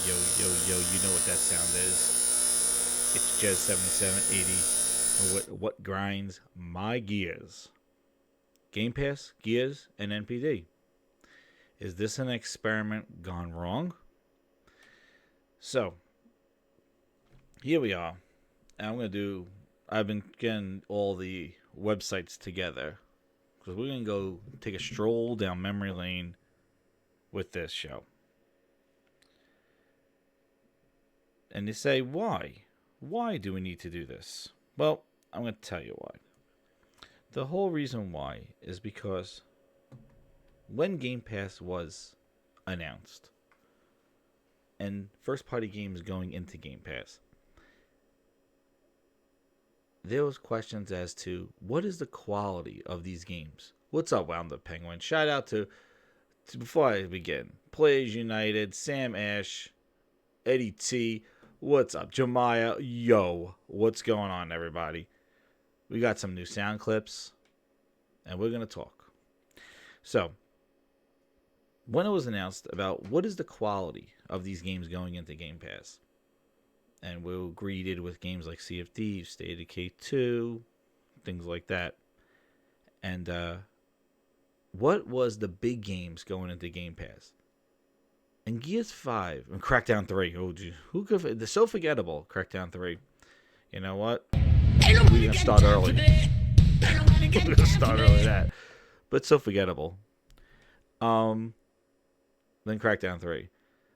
You know what that sound is. It's Jez 7780. And what grinds my gears? Game Pass, Gears, and NPD. Is this an experiment gone wrong? So, here we are. And I've been getting all the websites together because we're going to go take a stroll down memory lane with this show. And they say, why? Why do we need to do this? Well, I'm going to tell you why. The whole reason why is because when Game Pass was announced and first party games going into Game Pass, there was questions as to what is the quality of these games. What's up, Wound Up Penguin? Shout out to before I begin, Players United, Sam Ash, Eddie T. What's up, Jemiah? Yo, what's going on, everybody? We got some new sound clips, and we're gonna talk. So, when it was announced about what is the quality of these games going into Game Pass, and we were greeted with games like Sea of Thieves, State of Decay 2, things like that. And what was the big games going into Game Pass? And Gears 5 and Crackdown 3. Oh, gee, who could? They're so forgettable. Crackdown 3. You know what? We're gonna start early. We're gonna start early that, but so forgettable. Then Crackdown 3,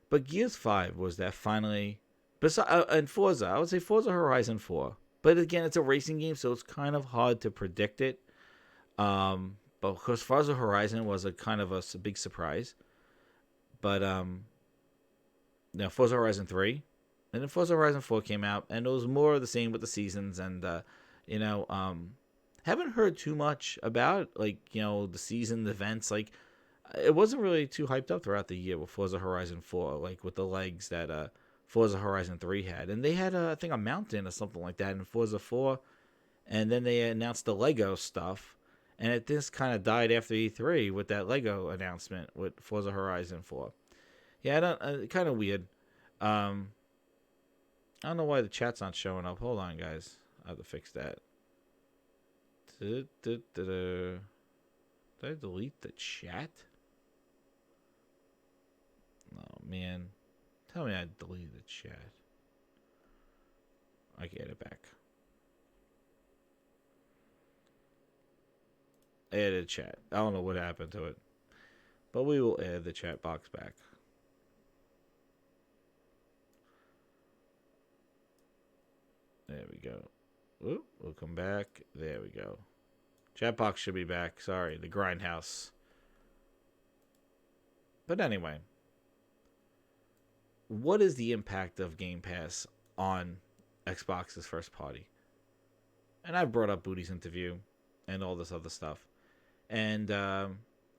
but Gears 5 was that finally. And Forza, I would say Forza Horizon 4. But again, it's a racing game, so it's kind of hard to predict it. But because Forza Horizon was a kind of a big surprise. But Forza Horizon 3, and then Forza Horizon 4 came out, and it was more of the same with the seasons, and haven't heard too much about the season events. Like, it wasn't really too hyped up throughout the year with Forza Horizon 4, like with the legs that Forza Horizon 3 had, and they had I think a mountain or something like that in Forza 4, and then they announced the Lego stuff. And it just kind of died after E3 with that Lego announcement with Forza Horizon 4. Yeah, kind of weird. I don't know why the chat's not showing up. Hold on, guys. I have to fix that. Did I delete the chat? Oh, man. Tell me I deleted the chat. I get it back. Added chat. I don't know what happened to it, but we will add the chat box back. There we go. Oop, we'll come back. There we go. Chat box should be back. Sorry, the grindhouse. But anyway, what is the impact of Game Pass on Xbox's first party? And I brought up Booty's interview and all this other stuff. And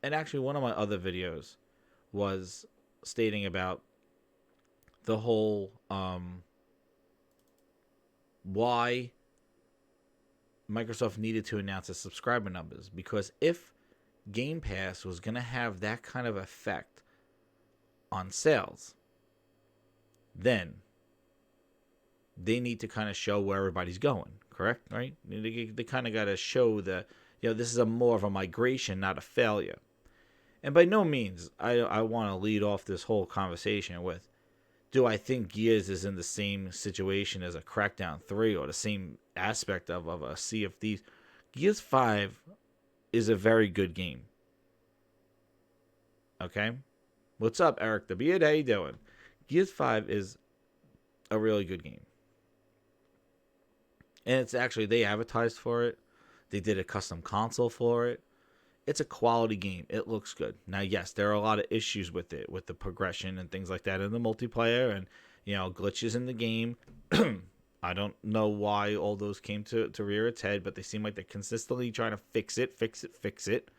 actually, one of my other videos was stating about the whole why Microsoft needed to announce its subscriber numbers. Because if Game Pass was going to have that kind of effect on sales, then they need to kind of show where everybody's going, correct? Right? They kind of got to show this is more of a migration, not a failure. And by no means, I want to lead off this whole conversation with, do I think Gears is in the same situation as a Crackdown 3 or the same aspect of a Sea of Thieves? Gears 5 is a very good game. Okay? What's up, Eric the Beard? How you doing? Gears 5 is a really good game. And it's actually, they advertised for it. They did a custom console for it. It's a quality game. It looks good. Now, yes, there are a lot of issues with it, with the progression and things like that in the multiplayer and, glitches in the game. I don't know why all those came to rear its head, but they seem like they're consistently trying to fix it.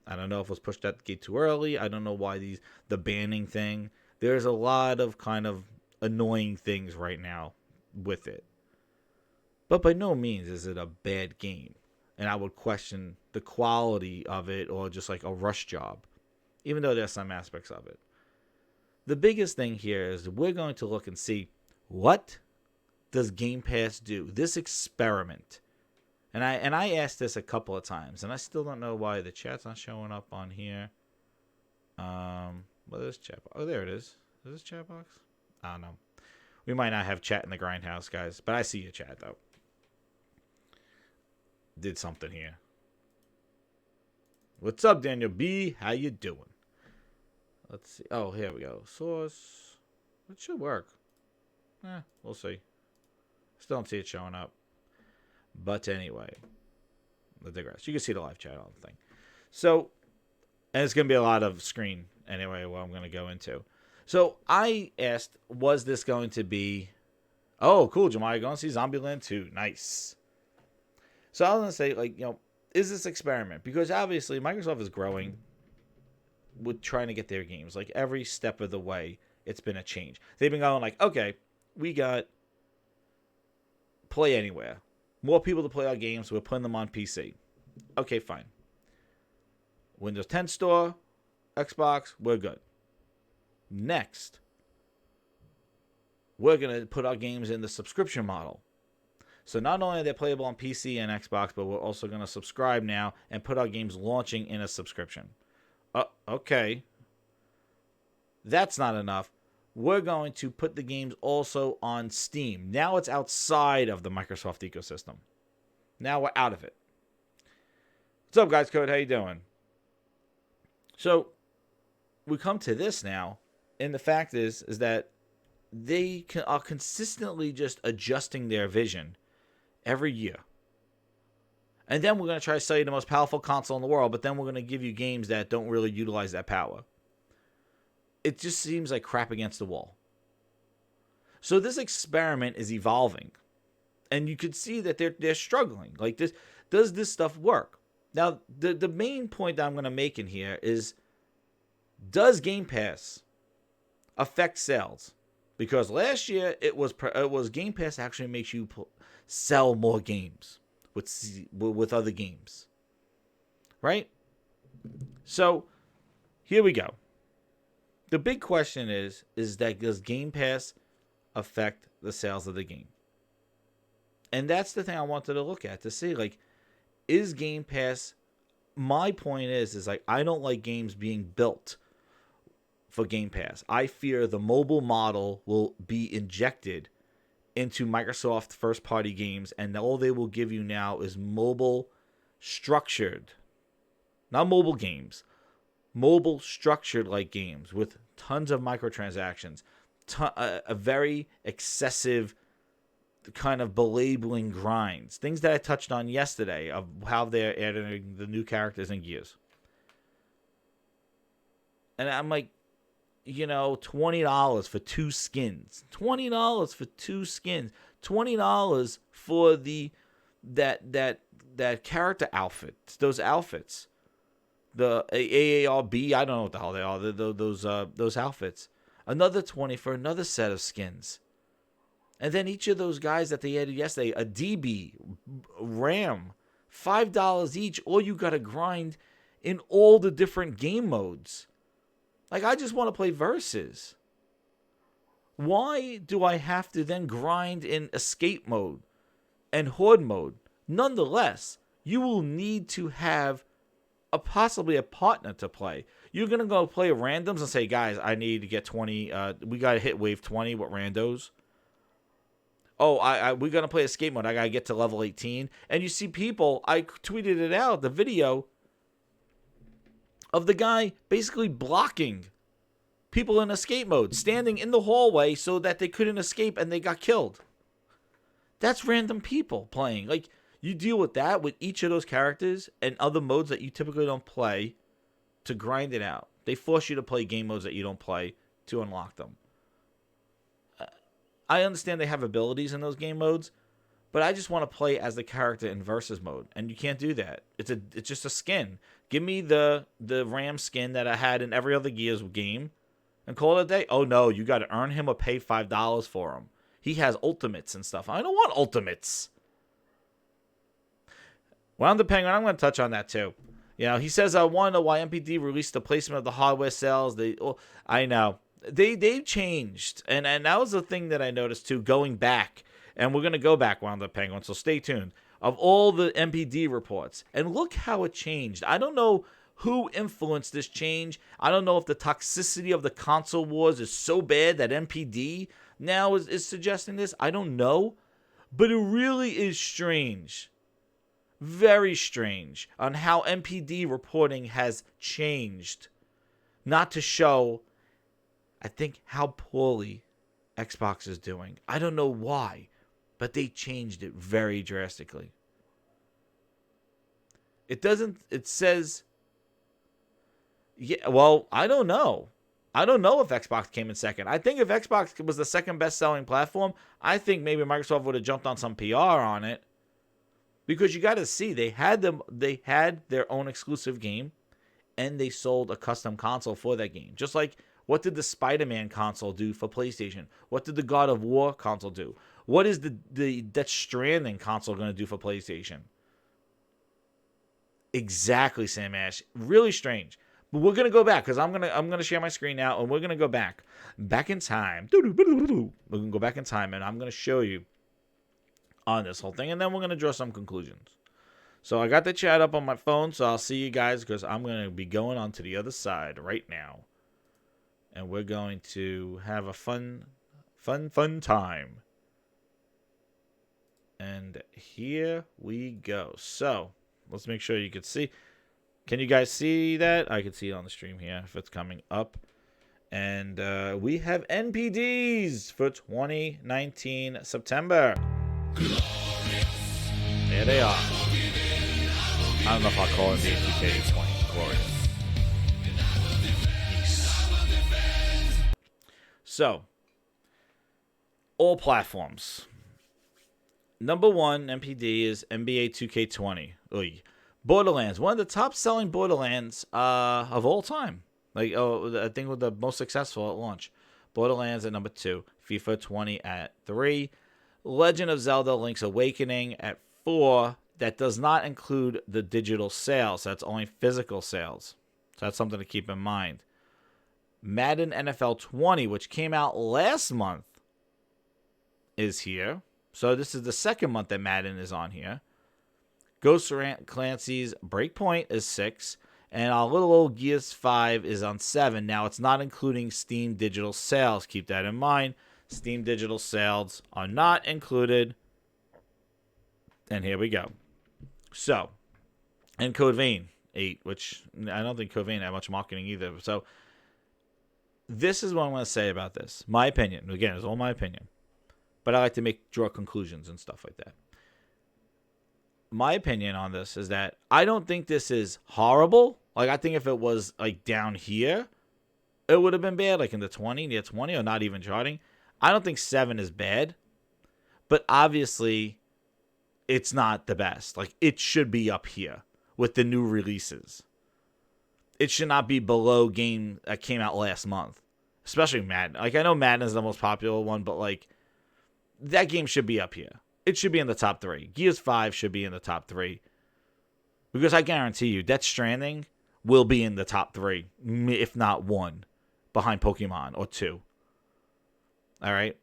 I don't know if it was pushed out the gate too early. I don't know why the banning thing. There's a lot of kind of annoying things right now with it. But by no means is it a bad game. And I would question the quality of it or just like a rush job, even though there's some aspects of it. The biggest thing here is we're going to look and see, what does Game Pass do? This experiment. And I asked this a couple of times, and I still don't know why the chat's not showing up on here. What is chat? Oh, there it is. Is this chat box? I don't know. We might not have chat in the grindhouse, guys, but I see your chat though. Did something here. What's up, Daniel B? How you doing? Let's see. Oh, here we go. Source. It should work. We'll see. Still don't see it showing up. But anyway, I digress. You can see the live chat on the thing. So, and it's going to be a lot of screen anyway, what I'm going to go into. So, I asked, was this going to be... Oh, cool, Jamal, you're going to see Zombieland 2. Nice. So, I was going to say, like, is this experiment? Because obviously, Microsoft is growing with trying to get their games. Like, every step of the way, it's been a change. They've been going like, okay, we got Play Anywhere. More people to play our games. We're putting them on PC. Okay, fine. Windows 10 store, Xbox, we're good. Next, we're going to put our games in the subscription model. So not only are they playable on PC and Xbox, but we're also going to subscribe now and put our games launching in a subscription. Okay. That's not enough. We're going to put the games also on Steam. Now it's outside of the Microsoft ecosystem. Now we're out of it. What's up, guys? Code, how you doing? So we come to this now, and the fact is that they are consistently just adjusting their vision every year. And then we're going to try to sell you the most powerful console in the world, but then we're going to give you games that don't really utilize that power. It just seems like crap against the wall. So this experiment is evolving. And you could see that they're struggling. Like, this, does this stuff work? Now, the main point that I'm going to make in here is, does Game Pass affect sales? Because last year, it was Game Pass actually makes you sell more games with other games. Right? So, here we go. The big question is that does Game Pass affect the sales of the game? And that's the thing I wanted to look at to see, like, is Game Pass... My point is like, I don't like games being built for Game Pass. I fear the mobile model will be injected into Microsoft first-party games, and all they will give you now is mobile structured, not mobile games, mobile structured like games with tons of microtransactions, a very excessive kind of belabeling grinds, things that I touched on yesterday of how they're adding the new characters in Gears. And I'm like, $20 for 2 skins, $20 for 2 skins, $20 for that character outfit, those outfits. The AARB, I don't know what the hell they are. Those outfits. Another 20 for another set of skins. And then each of those guys that they added yesterday, a DB, Ram, $5 each. Or you got to grind in all the different game modes. Like, I just want to play Versus. Why do I have to then grind in escape mode and horde mode? Nonetheless, you will need to have possibly a partner to play. You're going to go play randoms and say, guys, I need to get 20. We got to hit wave 20 with randos. Oh, we're going to play escape mode. I got to get to level 18. And you see people, I tweeted it out, the video of the guy basically blocking people in escape mode, standing in the hallway so that they couldn't escape and they got killed. That's random people playing. Like, you deal with that with each of those characters and other modes that you typically don't play to grind it out. They force you to play game modes that you don't play to unlock them. I understand they have abilities in those game modes, but I just want to play as the character in Versus mode, and you can't do that. It's just a skin. Give me the Ram skin that I had in every other Gears game, and call it a day. Oh no, you got to earn him or pay $5 for him. He has ultimates and stuff. I don't want ultimates. Well, the Penguin, I'm going to touch on that too. He says, I want to know why NPD released the placement of the hardware sales. I know. They've changed, and that was the thing that I noticed too. Going back, and we're gonna go back, Wound Up Penguin. So stay tuned. Of all the NPD reports, and look how it changed. I don't know who influenced this change. I don't know if the toxicity of the console wars is so bad that NPD now is suggesting this. I don't know, but it really is strange. Very strange on how NPD reporting has changed. Not to show, I think, how poorly Xbox is doing. I don't know why, but they changed it very drastically. It says, yeah, well, I don't know. I don't know if Xbox came in second. I think if Xbox was the second best-selling platform, I think maybe Microsoft would have jumped on some PR on it. Because you got to see, they had their own exclusive game, and they sold a custom console for that game. Just like, what did the Spider-Man console do for PlayStation? What did the God of War console do? What is the Death Stranding console going to do for PlayStation? Exactly, Sam Ash. Really strange. But we're gonna go back because I'm gonna share my screen now, and we're gonna go back in time. We're gonna go back in time, and I'm gonna show you on this whole thing, and then we're gonna draw some conclusions. So I got the chat up on my phone, so I'll see you guys because I'm gonna be going on to the other side right now, and we're going to have a fun time. And here we go. So let's make sure you can see. Can you guys see that? I can see it on the stream here if it's coming up. And we have NPDs for 2019 September. There they are. I don't know if I'll call it the 2K20. Glorious. So, all platforms. Number one NPD is NBA 2K20. Oy. Borderlands, one of the top-selling Borderlands of all time. Like, I think with the most successful at launch. Borderlands at number 2. FIFA 20 at 3. Legend of Zelda Link's Awakening at 4. That does not include the digital sales. That's only physical sales. So that's something to keep in mind. Madden NFL 20, which came out last month, is here. So this is the second month that Madden is on here. Ghost Clancy's Breakpoint is 6. And our little old Gears 5 is on 7. Now, it's not including Steam digital sales. Keep that in mind. Steam digital sales are not included. And here we go. So, and Code Vein 8, which I don't think Code Vein had much marketing either. So, this is what I want to say about this. My opinion. Again, it's all my opinion. But I like to draw conclusions and stuff like that. My opinion on this is that I don't think this is horrible. Like, I think if it was, like, down here, it would have been bad, like in the 20, near 20, or not even charting. I don't think 7 is bad. But obviously, it's not the best. Like, it should be up here with the new releases. It should not be below game that came out last month. Especially Madden. Like, I know Madden is the most popular one, but, like, that game should be up here. It should be in the top 3. Gears 5 should be in the top 3. Because I guarantee you, Death Stranding will be in the top 3, if not 1, behind Pokemon, or 2. Alright?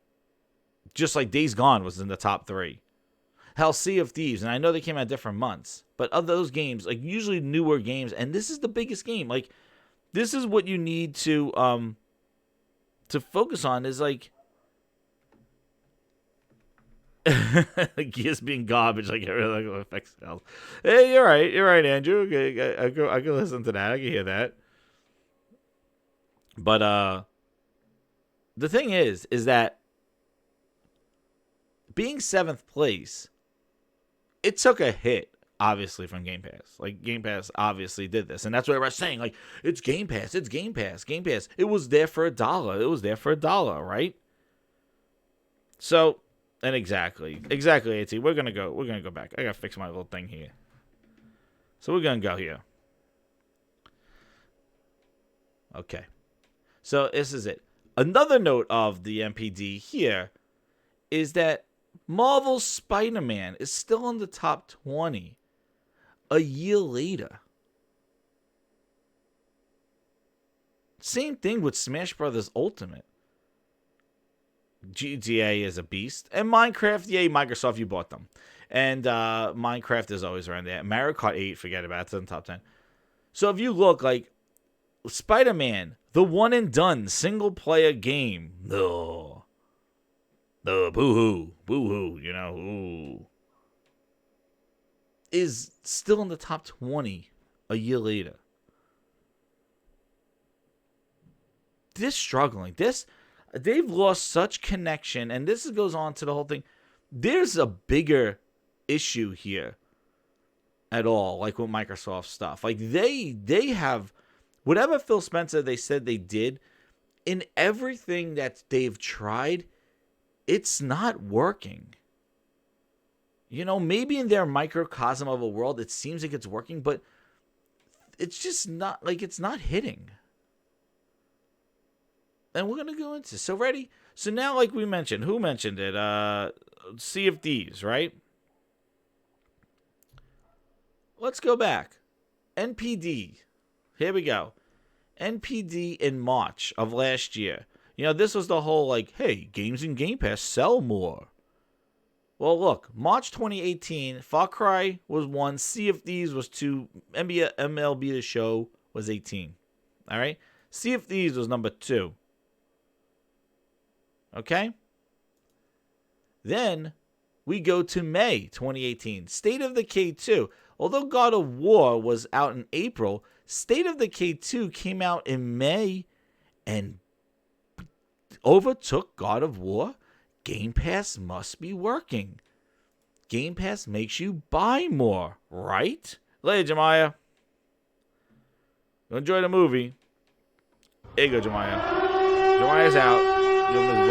Just like Days Gone was in the top 3. Hell, Sea of Thieves, and I know they came out different months, but of those games, like, usually newer games, and this is the biggest game. Like, this is what you need to focus on, is, like, Gears being garbage, like, it really affects sales. Hey, you're right, Andrew. Okay, I can listen to that. I can hear that. But the thing is that being 7th place, it took a hit, obviously, from Game Pass. Like, Game Pass obviously did this, and that's what everyone's saying. Like, it's Game Pass, it's Game Pass, Game Pass. It was there for $1. It was there for $1, right? So. And exactly, AT. We're gonna go back. I gotta fix my little thing here. So we're gonna go here. Okay. So this is it. Another note of the NPD here is that Marvel's Spider-Man is still in the top 20 a year later. Same thing with Smash Brothers Ultimate. GTA is a beast. And Minecraft, yay, Microsoft, you bought them. And Minecraft is always around there. Mario Kart 8, forget about it, it's in the top 10. So if you look, like, Spider-Man, the one and done single-player game. No. Boo-hoo. Boo-hoo, you know, ooh. Is still in the top 20 a year later. They're struggling. They've lost such connection, and this goes on to the whole thing. There's a bigger issue here at all, like with Microsoft stuff. Like they have whatever Phil Spencer they said they did, in everything that they've tried, it's not working. You know, maybe in their microcosm of a world, it seems like it's working, but it's just not, like, it's not hitting. And we're going to go into, so ready? So now, like we mentioned, who mentioned it? Sea of Thieves, right? Let's go back. NPD. Here we go. NPD in March of last year. You know, this was the whole, like, hey, games in Game Pass sell more. Well, look, March 2018, Far Cry was 1, Sea of Thieves was 2, MLB The Show was 18. All right? Sea of Thieves was number 2. Okay? Then we go to May 2018, State of Decay 2. Although God of War was out in April, State of Decay 2 came out in May and overtook God of War. Game Pass must be working. Game Pass makes you buy more, right? Later, Jemiah. Enjoy the movie. There you go, Jemiah. Jemiah's out. Give him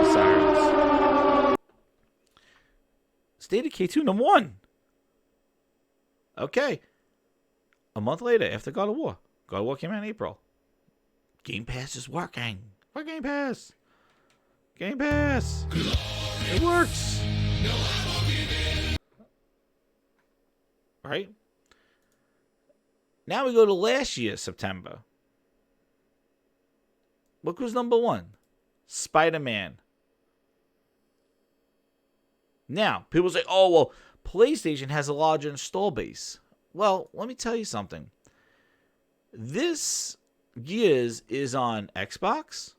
his sirens. State of K2, number 1. Okay. A month later, after God of War. God of War came out in April. Game Pass is working. What Game Pass? Game Pass. It works. Right? Now we go to last year, September. Look who's number 1. Spider-Man. Now, people say, oh, well, PlayStation has a larger install base. Well, let me tell you something. This Gears is on Xbox,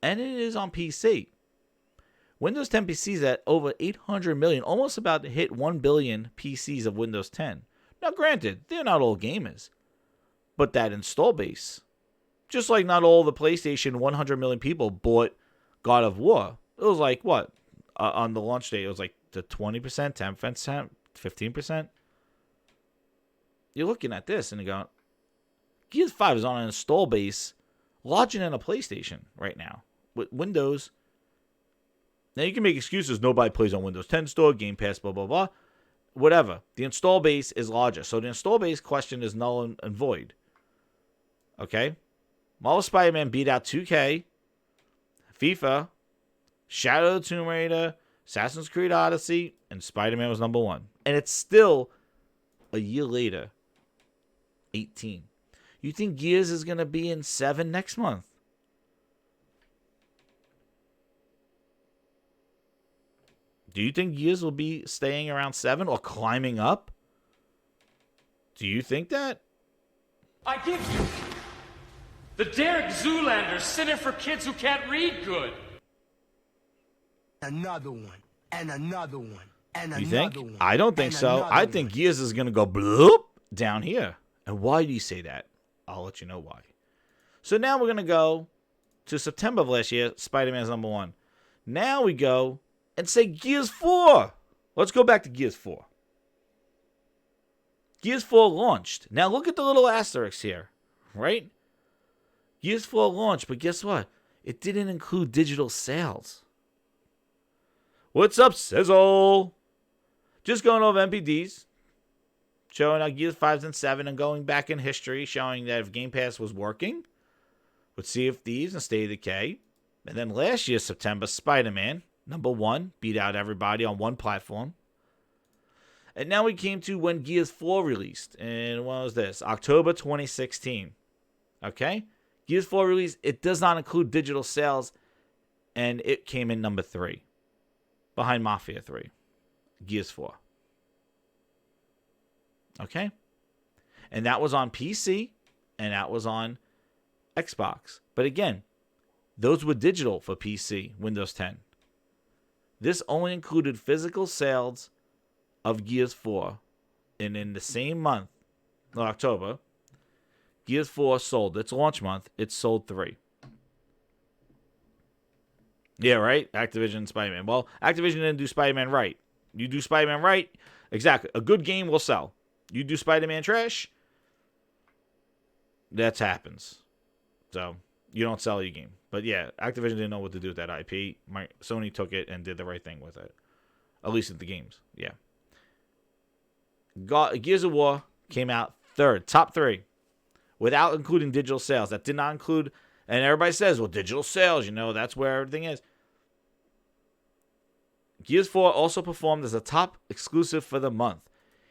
and it is on PC. Windows 10 PCs at over 800 million, almost about to hit 1 billion PCs of Windows 10. Now, granted, they're not all gamers, but that install base, just like not all the PlayStation 100 million people bought God of War. It was like, what? On the launch day, it was like the 20%, 10%, 15%. You're looking at this and you're going, Gears 5 is on an install base larger than a PlayStation right now with Windows. Now, you can make excuses. Nobody plays on Windows 10 store, Game Pass, blah, blah, blah. Whatever. The install base is larger. So the install base question is null and void. Okay? Marvel Spider-Man beat out 2K, FIFA, Shadow of the Tomb Raider, Assassin's Creed Odyssey, and Spider-Man was number 1. And it's still, a year later, 18. You think Gears is going to be in 7 next month? Do you think Gears will be staying around 7 or climbing up? Do you think that? I give you the Derek Zoolander Center for Kids Who Can't Read Good. Another one, and another one, and You another think? one. I don't think and so. I another think one. Gears is going to go bloop down here. And why do you say that? I'll let you know why. So now we're going to go to September of last year. Spider-Man's number 1. Now we go and say Gears 4. Let's go back to Gears 4. Gears 4 launched. Now look at the little asterisks here, right? Gears 4 launched, but guess what? It didn't include digital sales. What's up, Sizzle? Just going over NPDs, showing how Gears 5 and 7 and going back in history, showing that if Game Pass was working with Sea of Thieves and State of Decay. And then last year, September, Spider-Man, number 1, beat out everybody on one platform. And now we came to when Gears 4 released. And when was this? October 2016. Okay? Gears 4 release, it does not include digital sales, and it came in number 3, behind Mafia 3. Gears 4. Okay? And that was on PC, and that was on Xbox. But again, those were digital for PC, Windows 10. This only included physical sales of Gears 4. And in the same month, October, Gears 4 sold, its launch month, it sold 3. Yeah, right? Activision and Spider-Man. Well, Activision didn't do Spider-Man right. You do Spider-Man right, exactly. A good game will sell. You do Spider-Man trash, that happens. So, you don't sell your game. But yeah, Activision didn't know what to do with that IP. Sony took it and did the right thing with it. At least at the games. Yeah. Gears of War came out third, top 3, without including digital sales. That did not include, and everybody says, well, digital sales, that's where everything is. Gears 4 also performed as a top exclusive for the month.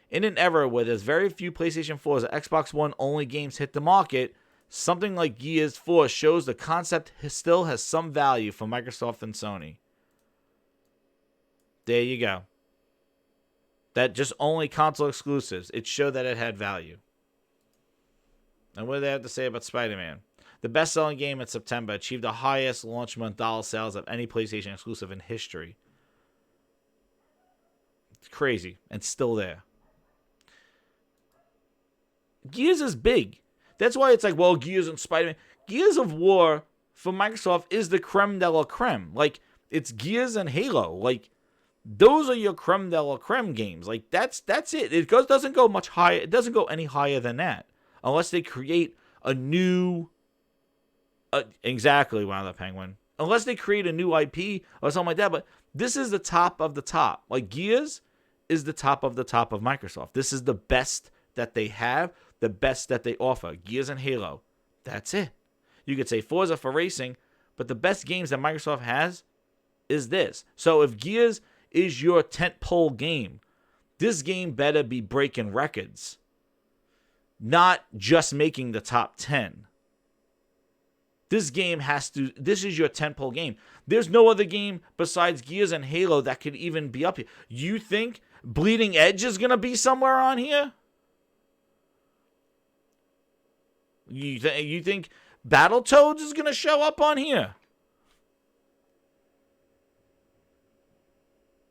In an era where there's very few PlayStation 4s or Xbox One only games hit the market, something like Gears 4 shows the concept still has some value for Microsoft and Sony. There you go. That just only console exclusives. It showed that it had value. And what do they have to say about Spider-Man? The best-selling game in September achieved the highest launch month dollar sales of any PlayStation exclusive in history. It's crazy. And still there. Gears is big. That's why it's like, well, Gears and Spider-Man. Gears of War for Microsoft is the creme de la creme. Like, it's Gears and Halo. Like, those are your creme de la creme games. Like, that's it. It doesn't go much higher. It doesn't go any higher than that. Unless they create a new... exactly, Wow the Penguin. Unless they create a new IP or something like that. But this is the top of the top. Like, Gears is the top of Microsoft. This is the best that they have, the best that they offer. Gears and Halo. That's it. You could say Forza for racing, but the best games that Microsoft has is this. So if Gears is your tentpole game, this game better be breaking records. Not just making the top 10. This game this is your tentpole game. There's no other game besides Gears and Halo that could even be up here. You think Bleeding Edge is going to be somewhere on here? You think Battletoads is going to show up on here?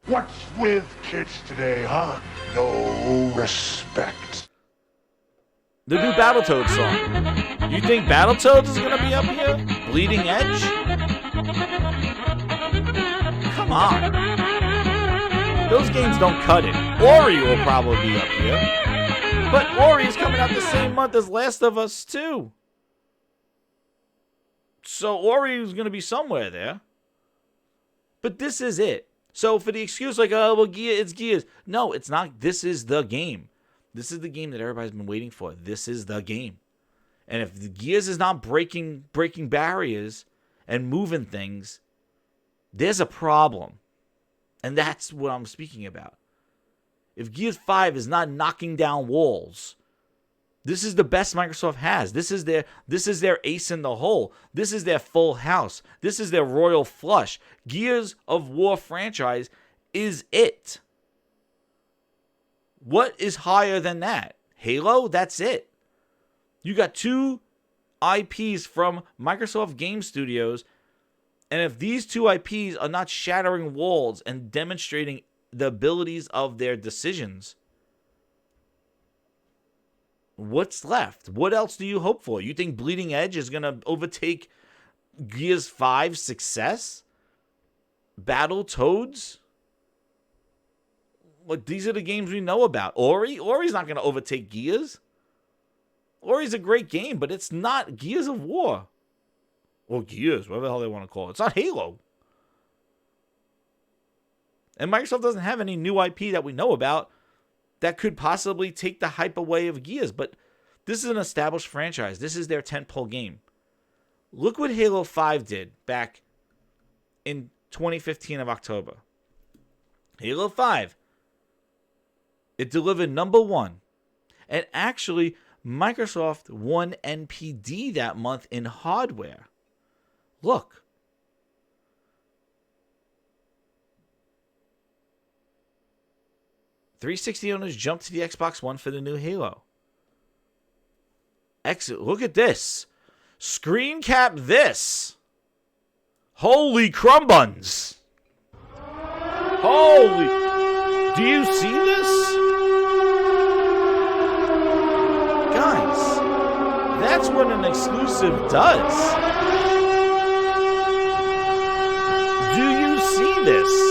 What's with kids today, huh? No respect. The new Battletoads song. You think Battletoads is going to be up here? Bleeding Edge? Come on. Those games don't cut it. Ori will probably be up here. But Ori is coming out the same month as Last of Us 2. So Ori is going to be somewhere there. But this is it. So for the excuse like, oh, well, it's Gears. No, it's not. This is the game. This is the game that everybody's been waiting for. This is the game. And if the Gears is not breaking barriers and moving things, there's a problem. And that's what I'm speaking about. If Gears 5 is not knocking down walls, this is the best Microsoft has. This is their ace in the hole. This is their full house. This is their royal flush. Gears of War franchise is it. What is higher than that? Halo? That's it. You got 2 IPs from Microsoft Game Studios, and if these 2 IPs are not shattering walls and demonstrating the abilities of their decisions, what's left? What else do you hope for? You think Bleeding Edge is going to overtake Gears 5's success? Battletoads? Like, these are the games we know about. Ori's not going to overtake Gears. Ori's a great game, but it's not Gears of War. Or Gears, whatever the hell they want to call it. It's not Halo. And Microsoft doesn't have any new IP that we know about that could possibly take the hype away of Gears. But this is an established franchise. This is their tentpole game. Look what Halo 5 did back in 2015 of October. Halo 5 It delivered number one. And actually, Microsoft won NPD that month in hardware. Look. .360 owners jumped to the Xbox One for the new Halo. Look at this. Screen cap this. Holy crumbuns. Holy. Do you see this? Guys, that's what an exclusive does. Do you see this?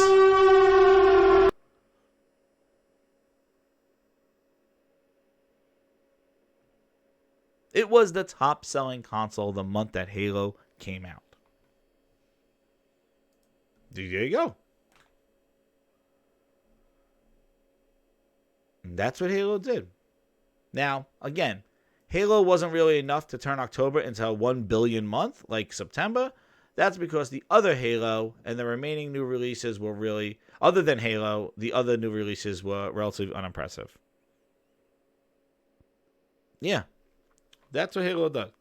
It was the top-selling console the month that Halo came out. There you go. And that's what Halo did. Now, again, Halo wasn't really enough to turn October into a 1 billion month like September. That's because the other Halo and the remaining new releases were really, other than Halo, the other new releases were relatively unimpressive. Yeah. That's what Halo does.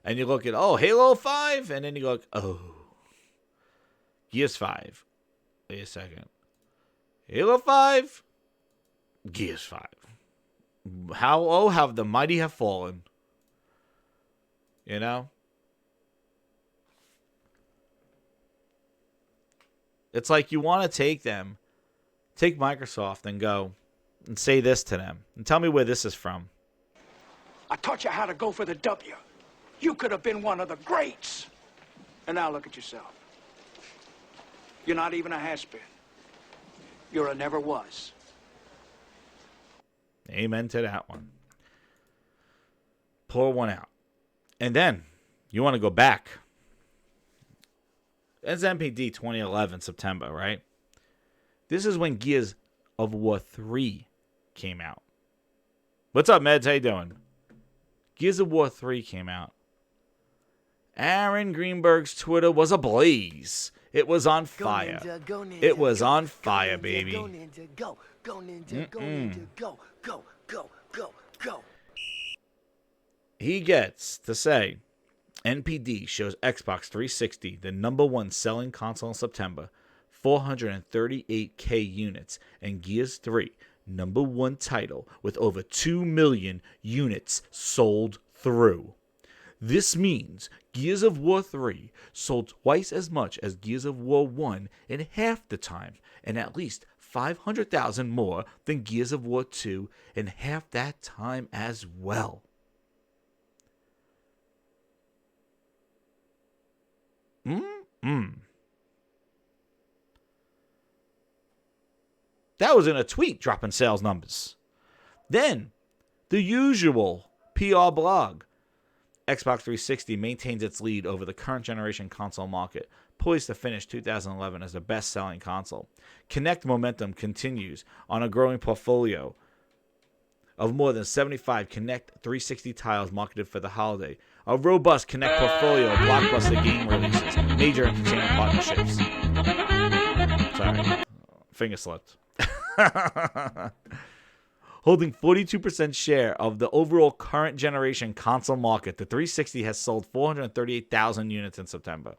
And you look at, Halo 5, and then you go, Gears 5. Wait a second. Halo 5, Gears 5. How have the mighty have fallen? You know? It's like you want to take Microsoft and go and say this to them. And tell me where this is from. I taught you how to go for the W. You could have been one of the greats. And now look at yourself. You're not even a has-been. You're a never was. Amen to that one. Pour one out. And then, you want to go back. That's NPD 2011, September, right? This is when Gears of War 3 came out. What's up, Meds? How you doing? Gears of War 3 came out. Aaron Greenberg's Twitter was ablaze. It was on fire. Go ninja, It was go, on go fire, ninja, baby. Go ninja, go. Go ninja, go ninja, go, go, go, go, go. He gets to say, NPD shows Xbox 360 the number one selling console in September, 438K units, and Gears 3 number one title with over 2 million units sold through. This means Gears of War 3 sold twice as much as Gears of War 1 in half the time, and at least 500,000 more than Gears of War 2 in half that time as well. That was in a tweet dropping sales numbers. Then, the usual PR blog. Xbox 360 maintains its lead over the current generation console market, poised to finish 2011 as the best-selling console. Kinect momentum continues on a growing portfolio of more than 75 Kinect 360 titles marketed for the holiday. A robust Kinect portfolio of blockbuster game releases, major entertainment partnerships. Sorry, finger slipped. Holding 42% share of the overall current generation console market, the 360 has sold 438,000 units in September.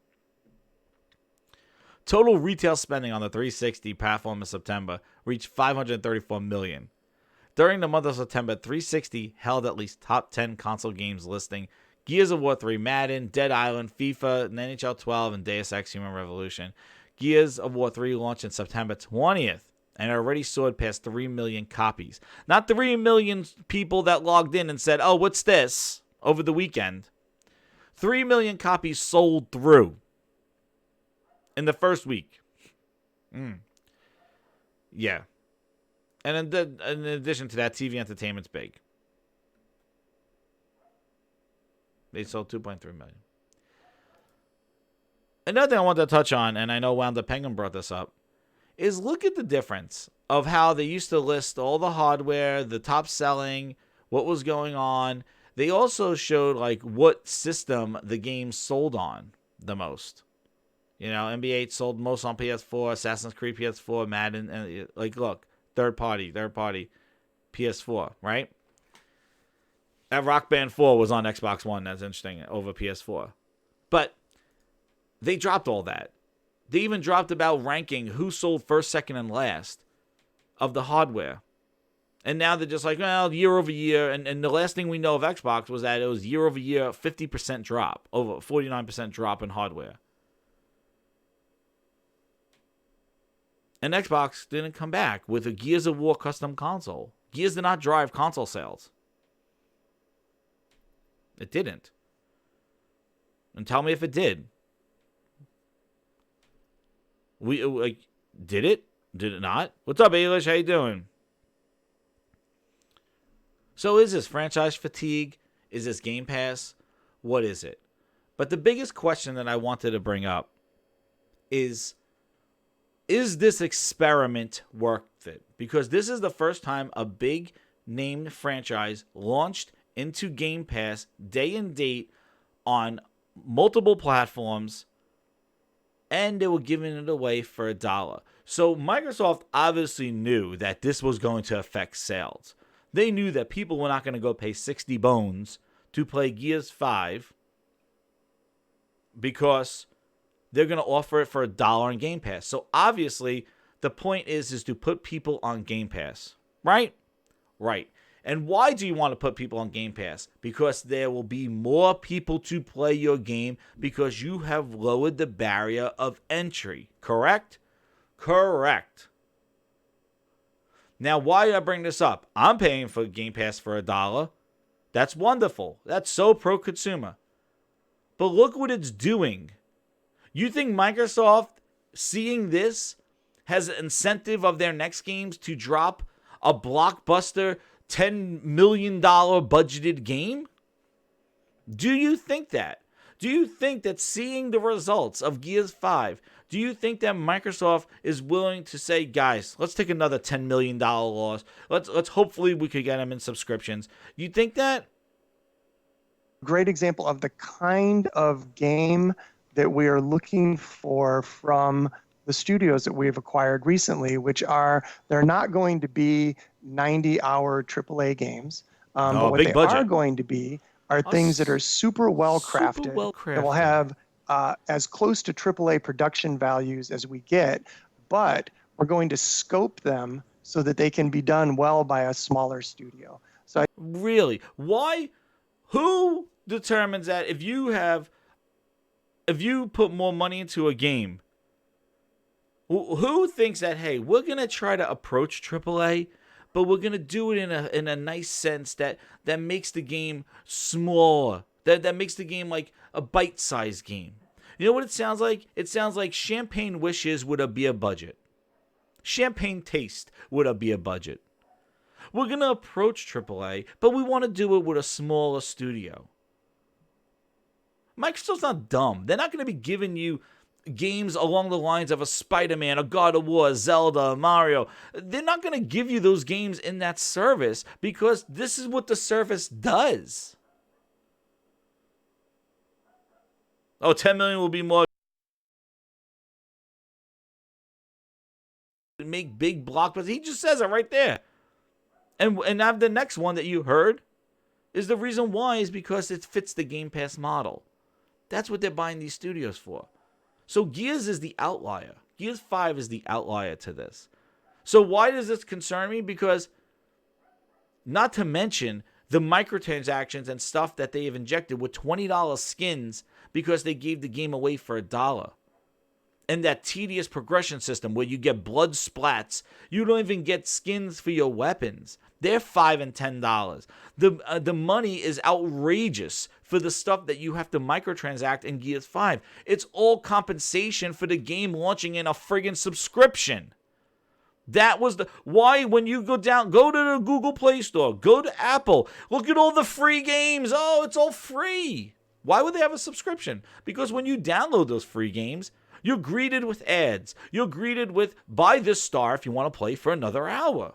Total retail spending on the 360 platform in September reached 534 million. During the month of September, 360 held at least top 10 console games listing Gears of War 3, Madden, Dead Island, FIFA, and NHL 12, and Deus Ex Human Revolution. Gears of War 3 launched in September 20th. And already sold past 3 million copies. Not 3 million people that logged in and said, oh, what's this? Over the weekend. 3 million copies sold through. In the first week. Yeah. And in addition to that, TV Entertainment's big. They sold 2.3 million. Another thing I wanted to touch on, and I know Wound the Penguin brought this up, is look at the difference of how they used to list all the hardware, the top selling, what was going on. They also showed like what system the game sold on the most. You know, NBA sold most on PS4, Assassin's Creed PS4, Madden, and like look, third party, PS4, right? That Rock Band 4 was on Xbox One. That's interesting, over PS4. But they dropped all that. They even dropped about ranking who sold first, second, and last of the hardware. And now they're just like, well, year over year. And the last thing we know of Xbox was that it was year over year, 50% drop, over 49% drop in hardware. And Xbox didn't come back with a Gears of War custom console. Gears did not drive console sales. It didn't. And tell me if it did. Did it? Did it not? What's up, Ailish? How you doing? So is this franchise fatigue? Is this Game Pass? What is it? But the biggest question that I wanted to bring up is this experiment worth it? Because this is the first time a big named franchise launched into Game Pass day and date on multiple platforms, and they were giving it away for $1. So Microsoft obviously knew that this was going to affect sales. They knew that people were not going to go pay 60 bones to play Gears 5 because they're going to offer it for $1 on Game Pass. So obviously the point is to put people on Game Pass, right? Right. And why do you want to put people on Game Pass? Because there will be more people to play your game because you have lowered the barrier of entry. Correct? Correct. Now, why do I bring this up? I'm paying for Game Pass for $1. That's wonderful. That's so pro-consumer. But look what it's doing. You think Microsoft, seeing this, has an incentive of their next games to drop a blockbuster $10 million budgeted game? Do you think that? Do you think that seeing the results of Gears 5, do you think that Microsoft is willing to say, guys, let's take another $10 million loss. Let's hopefully we could get them in subscriptions. You think that? Great example of the kind of game that we are looking for from the studios that we've acquired recently, which are, they're not going to be 90-hour AAA games. But what they are going to be are things that are super well crafted, that will have as close to AAA production values as we get, but we're going to scope them so that they can be done well by a smaller studio. So really? Why? Who determines that if you put more money into a game, who thinks that, hey, we're going to try to approach AAA, but we're going to do it in a nice sense that makes the game smaller, that makes the game like a bite-sized game. You know what it sounds like? It sounds like Champagne Wishes would be a budget. Champagne Taste would be a budget. We're going to approach AAA, but we want to do it with a smaller studio. Microsoft's not dumb. They're not going to be giving you games along the lines of a Spider-Man, a God of War, Zelda, Mario. They're not going to give you those games in that service because this is what the service does. Oh, 10 million will be more. Make big blockbusters. He just says it right there. And now the next one that you heard is the reason why is because it fits the Game Pass model. That's what they're buying these studios for. So Gears is the outlier. Gears 5 is the outlier to this. So why does this concern me? Because not to mention the microtransactions and stuff that they have injected with $20 skins because they gave the game away for $1. And that tedious progression system where you get blood splats. You don't even get skins for your weapons. They're $5 and $10. The money is outrageous for the stuff that you have to microtransact in Gears 5. It's all compensation for the game launching in a friggin' subscription. That was why when you go to the Google Play Store, go to Apple, look at all the free games. Oh, it's all free. Why would they have a subscription? Because when you download those free games, you're greeted with ads. You're greeted with, buy this star if you want to play for another hour.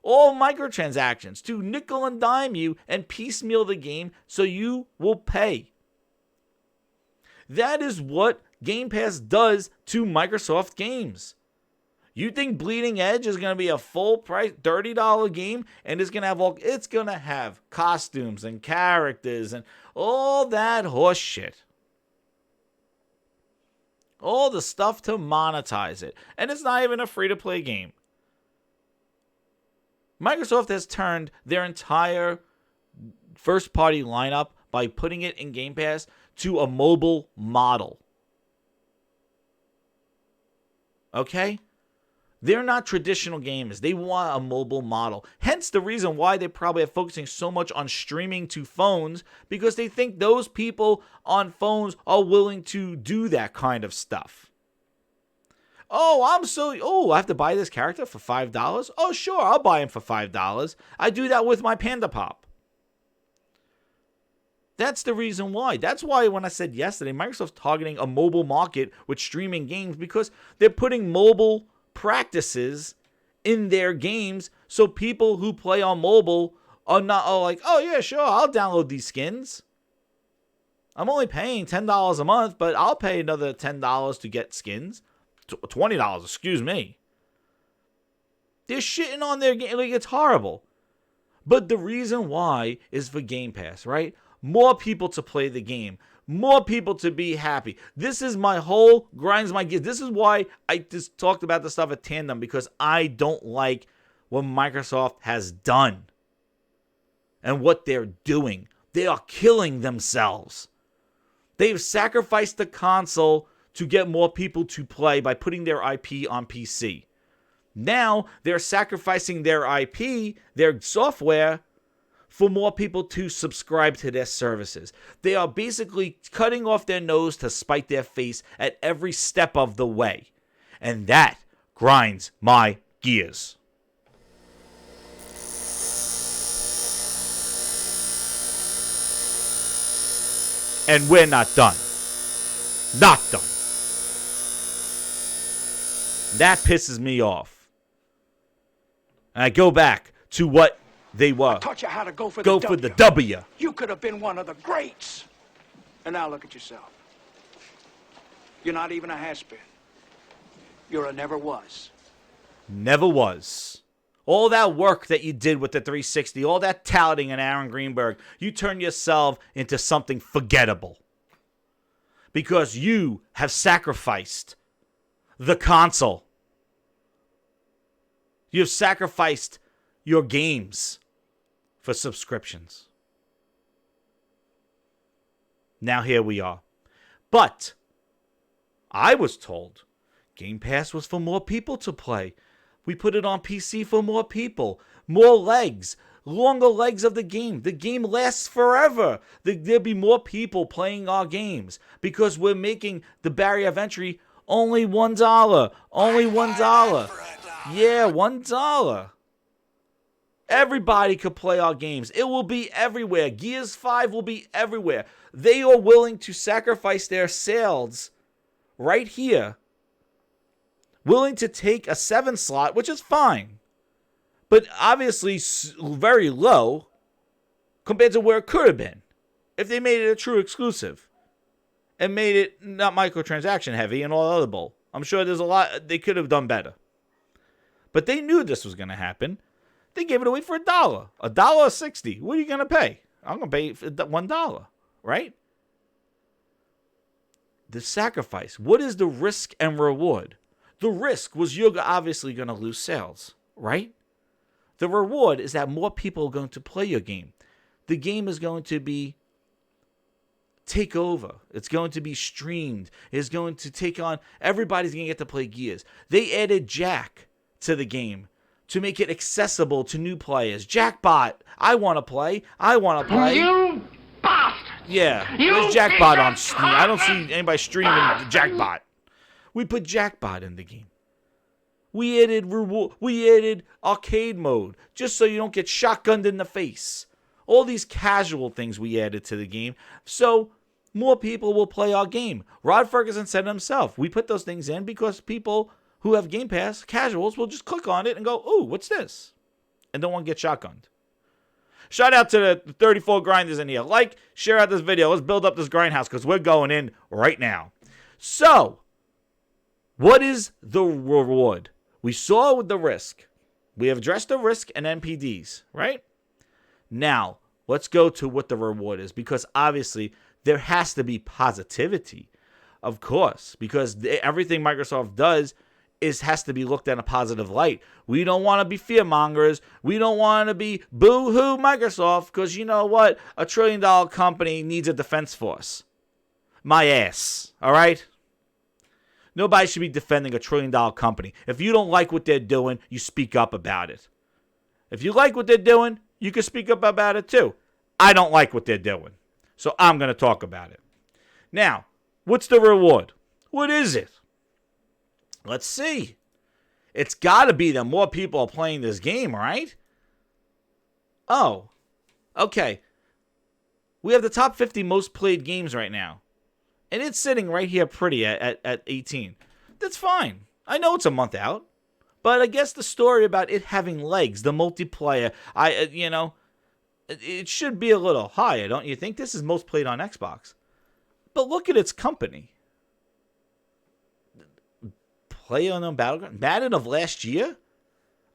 All microtransactions to nickel and dime you and piecemeal the game so you will pay. That is what Game Pass does to Microsoft games. You think Bleeding Edge is going to be a full price $30 game and it's going to have it's going to have costumes and characters and all that horse shit. All the stuff to monetize it. And it's not even a free-to-play game. Microsoft has turned their entire first-party lineup by putting it in Game Pass to a mobile model. Okay? They're not traditional gamers. They want a mobile model. Hence the reason why they probably are focusing so much on streaming to phones, because they think those people on phones are willing to do that kind of stuff. I have to buy this character for $5? Oh, sure, I'll buy him for $5. I do that with my Panda Pop. That's the reason why. That's why when I said yesterday, Microsoft's targeting a mobile market with streaming games, because they're putting mobile practices in their games, so people who play on mobile are not like, oh yeah, sure, I'll download these skins. I'm only paying $10 a month, but I'll pay another $10 to get skins. $20, excuse me. They're shitting on their game. Like, it's horrible. But the reason why is for Game Pass, right? More people to play the game. More people to be happy. This is my whole grinds my gears. This is why I just talked about the stuff at Tandem, because I don't like what Microsoft has done and what they're doing. They are killing themselves. They've sacrificed the console to get more people to play by putting their IP on PC. Now they're sacrificing their IP, their software, for more people to subscribe to their services. They are basically cutting off their nose to spite their face at every step of the way. And that grinds my gears. And we're not done. Not done. That pisses me off. And I go back to what they were. I taught you how to go for the W. You could have been one of the greats. And now look at yourself. You're not even a has-been. You're a never was. Never was. All that work that you did with the 360, all that touting and Aaron Greenberg, you turned yourself into something forgettable. Because you have sacrificed the console. You have sacrificed your games for subscriptions. Now here we are. But I was told Game Pass was for more people to play. We put it on PC for more people. More legs. Longer legs of the game. The game lasts forever. There'll be more people playing our games because we're making the barrier of entry only $1. Only $1. Yeah, $1. Everybody could play our games. It will be everywhere. Gears 5 will be everywhere. They are willing to sacrifice their sales right here. Willing to take a 7 slot, which is fine. But obviously very low compared to where it could have been if they made it a true exclusive and made it not microtransaction heavy and all other bull. I'm sure there's a lot they could have done better. But they knew this was going to happen. They gave it away for $1. $1.60. What are you going to pay? I'm going to pay $1, right? The sacrifice. What is the risk and reward? The risk was you're obviously going to lose sales, right? The reward is that more people are going to play your game. The game is going to be take over. It's going to be streamed. It's going to take on, everybody's going to get to play Gears. They added Jack to the game to make it accessible to new players. Jackbot, I want to play. You bastard! Yeah, there's Jackbot on Steam. I don't see anybody streaming Jackbot. We put Jackbot in the game. We added arcade mode just so you don't get shotgunned in the face. All these casual things we added to the game so more people will play our game. Rod Ferguson said himself, we put those things in because people who have Game Pass, casuals, will just click on it and go, ooh, what's this? And don't want to get shotgunned. Shout out to the 34 grinders in here. Like, share out this video. Let's build up this grindhouse because we're going in right now. So, what is the reward? We saw with the risk. We have addressed the risk and NPDs, right? Now, let's go to what the reward is, because obviously there has to be positivity, of course, because everything Microsoft does has to be looked at in a positive light. We don't want to be fear mongers. We don't want to be boo-hoo Microsoft, because you know what? A $1 trillion company needs a defense force. My ass, all right? Nobody should be defending a $1 trillion company. If you don't like what they're doing, you speak up about it. If you like what they're doing, you can speak up about it too. I don't like what they're doing, so I'm going to talk about it. Now, what's the reward? What is it? Let's see. It's got to be that more people are playing this game, right? Oh, okay. We have the top 50 most played games right now. And it's sitting right here pretty at 18. That's fine. I know it's a month out. But I guess the story about it having legs, the multiplayer, it should be a little higher, don't you think? This is most played on Xbox. But look at its company. PlayerUnknown Battleground? Madden of last year?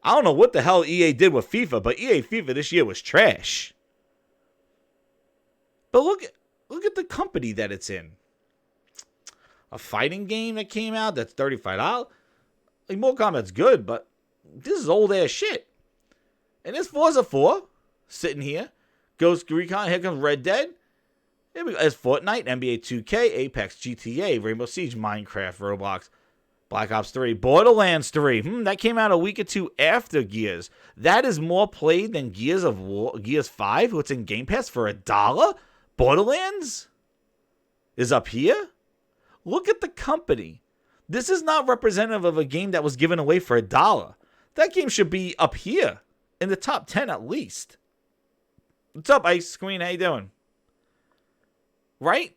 I don't know what the hell EA did with FIFA, but EA FIFA this year was trash. But look at the company that it's in. A fighting game that came out that's $35. Like, Mortal Kombat's good, but this is old ass shit. And this Forza 4 sitting here. Ghost Recon, here comes Red Dead. Here we go. There's Fortnite, NBA 2K, Apex, GTA, Rainbow Siege, Minecraft, Roblox, Black Ops 3, Borderlands 3. That came out a week or two after Gears. That is more played than Gears 5, what's in Game Pass for $1. Borderlands is up here. Look at the company. This is not representative of a game that was given away for $1. That game should be up here in the top 10 at least. What's up, Ice Queen? How you doing? Right?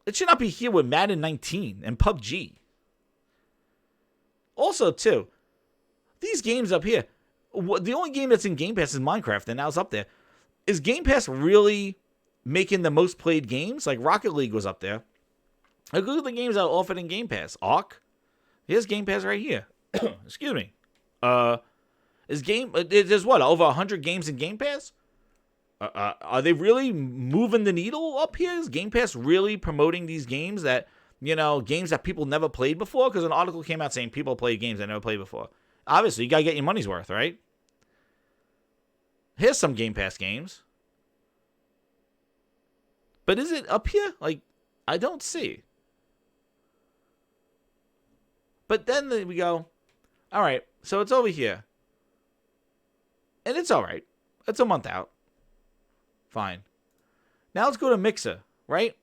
It should not be here with Madden 19 and PUBG. Also, too, these games up here, the only game that's in Game Pass is Minecraft, and now it's up there. Is Game Pass really making the most played games? Like Rocket League was up there. Look at the games that are offered in Game Pass. Ark. Here's Game Pass right here. Excuse me. There's what, over 100 games in Game Pass? Are they really moving the needle up here? Is Game Pass really promoting these games that, games that people never played before? Because an article came out saying people played games they never played before. Obviously, you got to get your money's worth, right? Here's some Game Pass games. But is it up here? Like, I don't see. But then we go, all right, so it's over here. And it's all right. It's a month out. Fine. Now let's go to Mixer, right?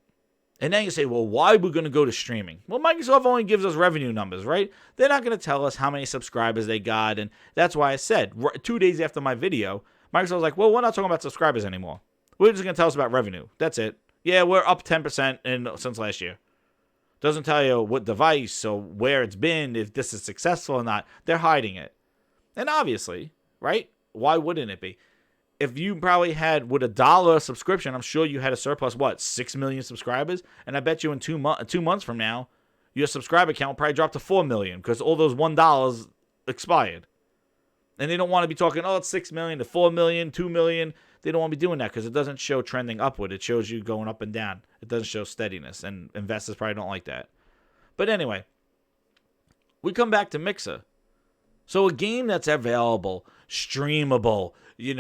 And then you say, well, why are we going to go to streaming? Well, Microsoft only gives us revenue numbers, right? They're not going to tell us how many subscribers they got. And that's why I said 2 days after my video, Microsoft was like, well, we're not talking about subscribers anymore. We're just going to tell us about revenue. That's it. Yeah, we're up 10% since last year. Doesn't tell you what device or where it's been, if this is successful or not. They're hiding it. And obviously, right? Why wouldn't it be? If you probably had, with $1 subscription, I'm sure you had a surplus, 6 million subscribers? And I bet you in 2 months from now, your subscriber count will probably drop to 4 million because all those $1 expired. And they don't want to be talking, it's 6 million to 4 million, 2 million. They don't want to be doing that because it doesn't show trending upward. It shows you going up and down. It doesn't show steadiness, and investors probably don't like that. But anyway, we come back to Mixer. So a game that's available, streamable, and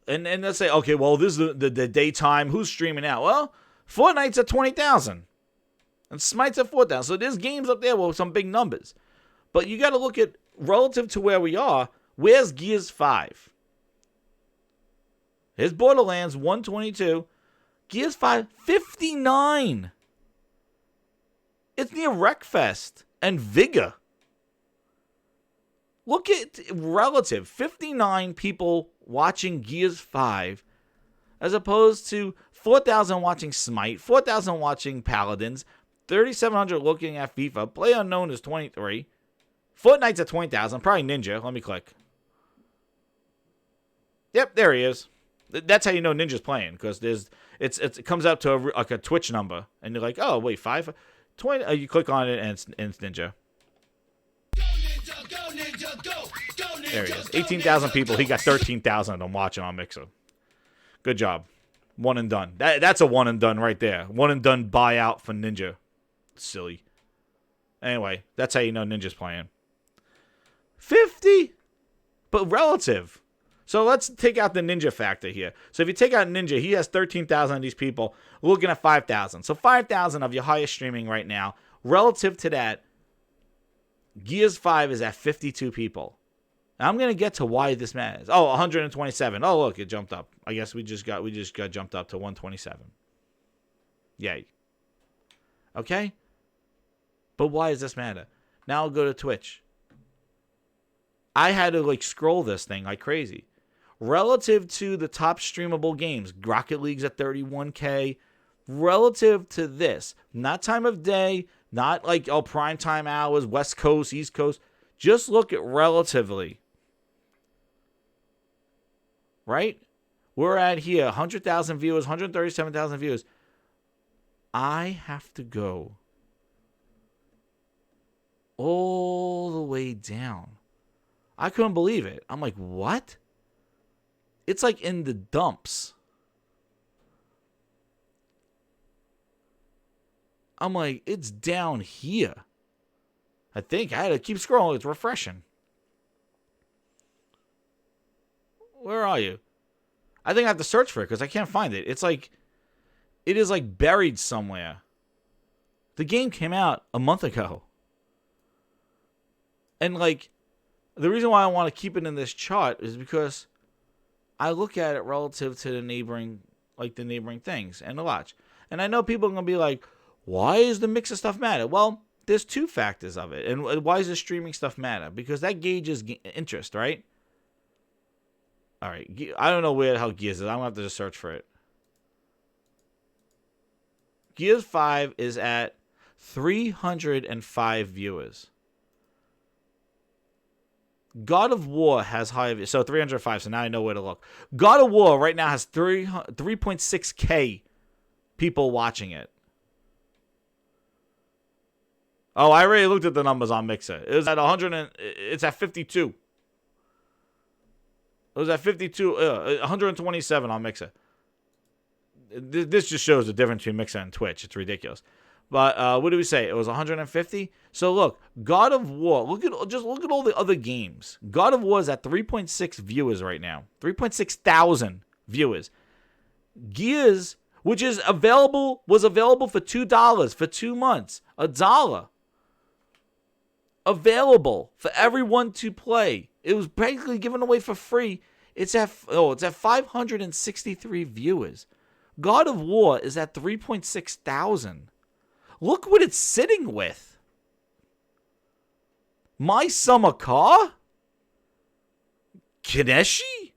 let's say, okay, well, this is the daytime. Who's streaming out? Well, Fortnite's at 20,000. And Smite's at 4,000. So there's games up there with some big numbers. But you got to look at, relative to where we are, where's Gears 5? Here's Borderlands, 122. Gears 5, 59. It's near Wreckfest and Vigor. Look at relative. 59 people watching Gears 5 as opposed to 4,000 watching Smite, 4,000 watching Paladins, 3,700 looking at FIFA. PlayerUnknown is 23. Fortnite's at 20,000. Probably Ninja. Let me click. Yep, there he is. That's how you know Ninja's playing, because it comes out to a Twitch number, and you're like, oh wait, 20. You click on it and it's Ninja. There he is. 18,000 people. He got 13,000 of them watching on Mixer. Good job. One and done. That's a one and done right there. One and done buyout for Ninja. Silly. Anyway, that's how you know Ninja's playing. 50? But relative. So let's take out the Ninja factor here. So if you take out Ninja, he has 13,000 of these people. We're looking at 5,000. So 5,000 of your highest streaming right now. Relative to that, Gears 5 is at 52 people. Now I'm going to get to why this matters. Oh, 127. Oh, look, it jumped up. I guess we just got jumped up to 127. Yay. Okay? But why does this matter? Now I'll go to Twitch. I had to scroll this thing like crazy. Relative to the top streamable games, Rocket League's at 31K. Relative to this, not time of day, not prime time hours, West Coast, East Coast. Just look at relatively. Right? We're at here, 100,000 viewers, 137,000 viewers. I have to go all the way down. I couldn't believe it. I'm like, what? It's in the dumps. I'm like, it's down here. I think I had to keep scrolling. It's refreshing. Where are you? I think I have to search for it because I can't find it. It is buried somewhere. The game came out a month ago. And the reason why I want to keep it in this chart is because I look at it relative to the neighboring things and the watch. And I know people are going to be like, why is the mix of stuff matter? Well, there's two factors of it. And why does the streaming stuff matter? Because that gauges interest, right? All right. I don't know where the hell Gears is. I'm going to have to just search for it. Gears 5 is at 305 viewers. God of War has high, so 305, so now I know where to look. God of War right now has 3.6K people watching it. Oh, I already looked at the numbers on Mixer. It was at 100 it's at 52. It was at 52, 127 on Mixer. This just shows the difference between Mixer and Twitch. It's ridiculous. But what did we say? It was 150. So look, God of War. Look at all the other games. God of War is at 3.6 viewers right now. 3.6 thousand viewers. Gears, which was available for $2 for 2 months. $1. Available for everyone to play. It was practically given away for free. It's at 563 viewers. God of War is at 3.6 thousand. Look what it's sitting with. My Summer Car? Kineshi?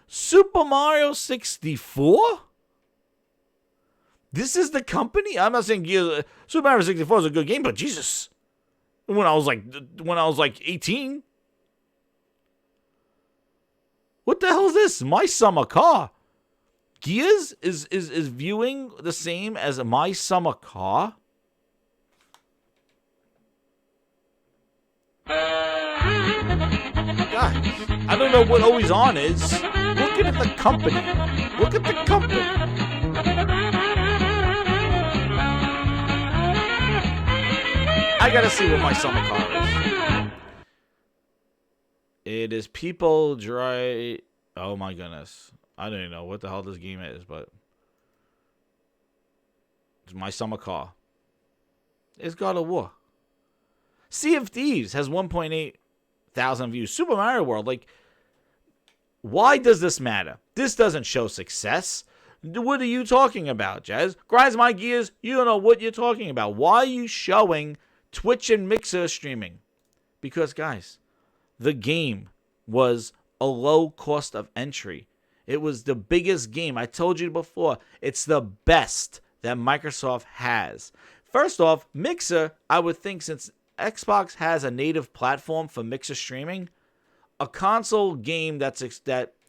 Super Mario 64? This is the company? I'm not saying Super Mario 64 is a good game, but Jesus. When I was 18. What the hell is this? My Summer Car. Gears is viewing the same as My Summer Car? Guys, I don't know what Always On is. Look at the company. Look at the company. I gotta see what My Summer Car is. It is People Dry. Oh my goodness. I don't even know what the hell this game is, but it's My Summer Car. It's God of War. Sea of Thieves has 1.8 thousand views. Super Mario World, why does this matter? This doesn't show success. What are you talking about, Jazz? Grinds My Gears, you don't know what you're talking about. Why are you showing Twitch and Mixer streaming? Because, guys, the game was a low cost of entry. It was the biggest game. I told you before, it's the best that Microsoft has. First off, Mixer, I would think since Xbox has a native platform for Mixer streaming, a console game that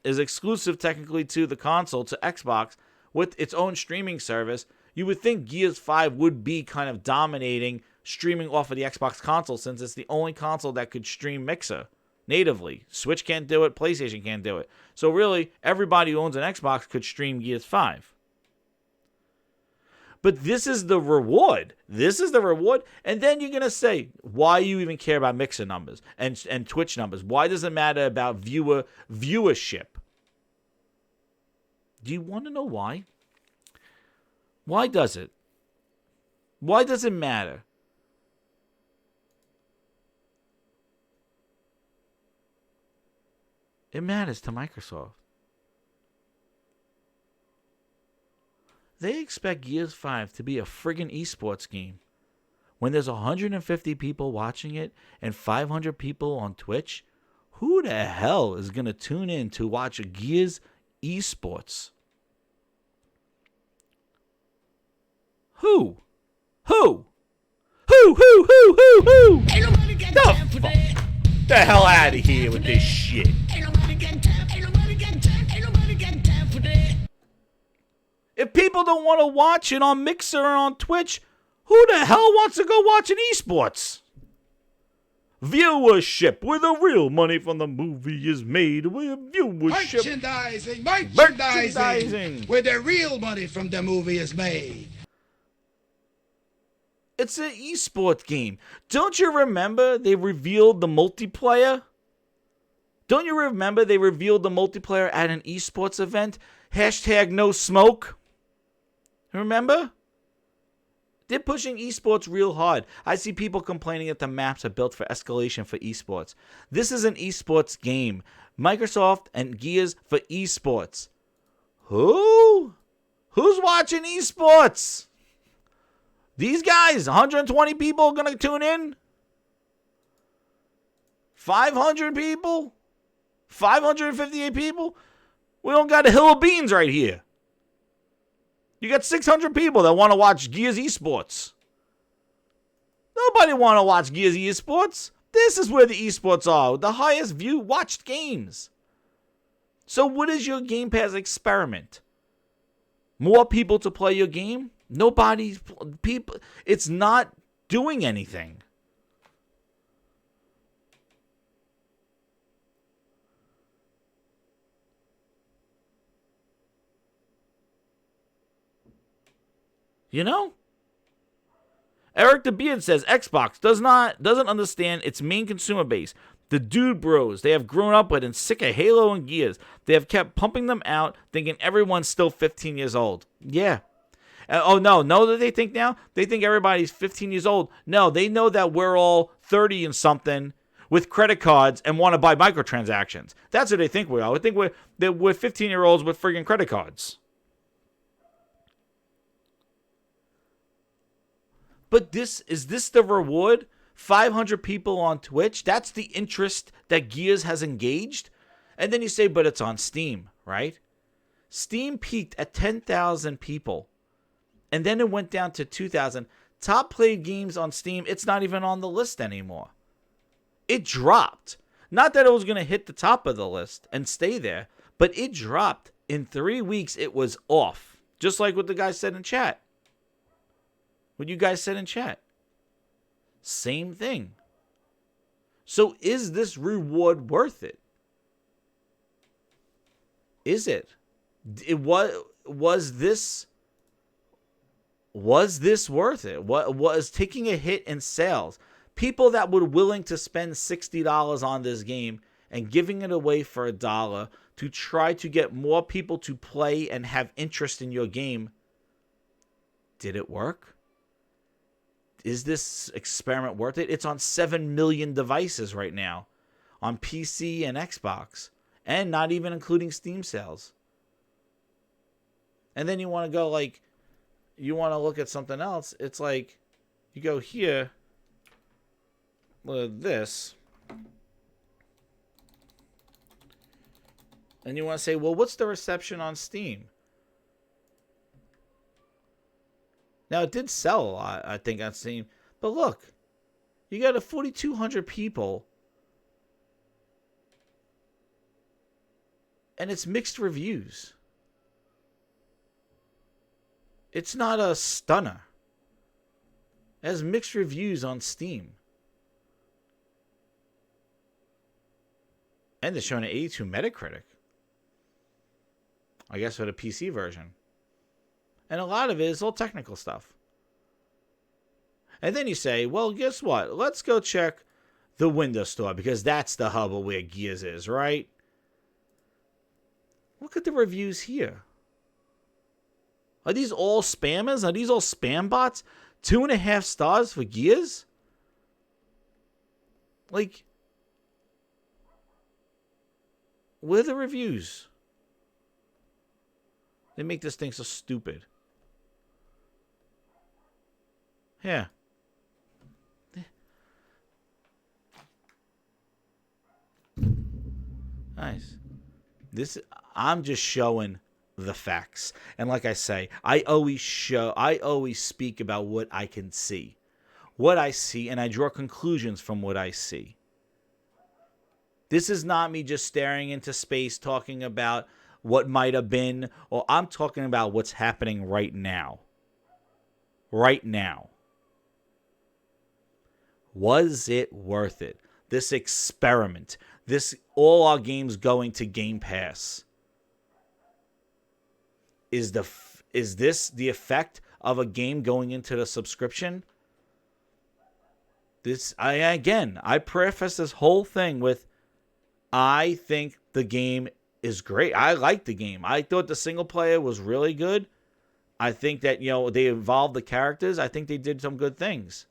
is exclusive technically to the console, to Xbox, with its own streaming service, you would think Gears 5 would be kind of dominating streaming off of the Xbox console since it's the only console that could stream Mixer natively. Switch can't do it. PlayStation can't do it. So really, everybody who owns an Xbox could stream Gears 5. But this is the reward. This is the reward. And then you're going to say, why you even care about Mixer numbers and Twitch numbers? Why does it matter about viewership? Do you want to know why? Why does it? Why does it matter? It matters to Microsoft. They expect Gears 5 to be a friggin' esports game. When there's 150 people watching it and 500 people on Twitch, who the hell is going to tune in to watch a Gears esports? Who? Ain't nobody got time for that. The hell out of here with this shit. Ain't nobody got time. Ain't nobody got time. Ain't nobody got time for that. If people don't want to watch it on Mixer or on Twitch, who the hell wants to go watch an esports? Viewership, where the real money from the movie is made. Where viewership. Merchandising. Where the real money from the movie is made. It's an esports game. Don't you remember they revealed the multiplayer? Don't you remember they revealed the multiplayer at an esports event? Hashtag no smoke. Remember? They're pushing esports real hard. I see people complaining that the maps are built for escalation for esports. This is an esports game. Microsoft and Gears for esports. Who? Who's watching esports? These guys, 120 people going to tune in? 500 people? 558 people? We don't got a hill of beans right here. You got 600 people that want to watch Gears Esports. Nobody want to watch Gears Esports. This is where the esports are. The highest view watched games. So what is your Game Pass experiment? More people to play your game? People, it's not doing anything. You know? Eric the Beard says Xbox doesn't understand its main consumer base. The dude bros they have grown up with and sick of Halo and Gears. They have kept pumping them out, thinking everyone's still 15 years old. Yeah. Oh, no. Know that they think now? They think everybody's 15 years old. No, they know that we're all 30 and something with credit cards and want to buy microtransactions. That's what they think we are. They think we're 15-year-olds with friggin' credit cards. But is this the reward? 500 people on Twitch? That's the interest that Gears has engaged? And then you say, but it's on Steam, right? Steam peaked at 10,000 people. And then it went down to 2,000. Top played games on Steam, it's not even on the list anymore. It dropped. Not that it was going to hit the top of the list and stay there, but it dropped. In 3 weeks, it was off. Just like what the guy said in chat. What you guys said in chat. Same thing. So is this reward worth it? Is it? Was this worth it? What was taking a hit in sales? People that were willing to spend $60 on this game and giving it away for $1 to try to get more people to play and have interest in your game. Did it work? Is this experiment worth it? It's on 7 million devices right now on PC and Xbox, and not even including Steam sales. And then you want to go you want to look at something else. It's like you go here, look at this, and you want to say, well, what's the reception on Steam? Now, it did sell a lot, I think, on Steam. But look, you got 4,200 people. And it's mixed reviews. It's not a stunner. It has mixed reviews on Steam. And it's showing an 82 Metacritic. I guess for the PC version. And a lot of it is all technical stuff. And then you say, well, guess what? Let's go check the Windows Store, because that's the hub of where Gears is, right? Look at the reviews here. Are these all spammers? Are these all spam bots? 2.5 stars for Gears? Like, where are the reviews? They make this thing so stupid. Yeah. Nice. I'm just showing the facts. And like I say, I always speak about what I can see. What I see, and I draw conclusions from what I see. This is not me just staring into space talking about what might have been, or I'm talking about what's happening right now. Right now. Was it worth it? This experiment. All our games going to Game Pass. Is this the effect of a game going into the subscription? I preface this whole thing with, I think the game is great. I like the game. I thought the single player was really good. I think that, they evolved the characters. I think they did some good things.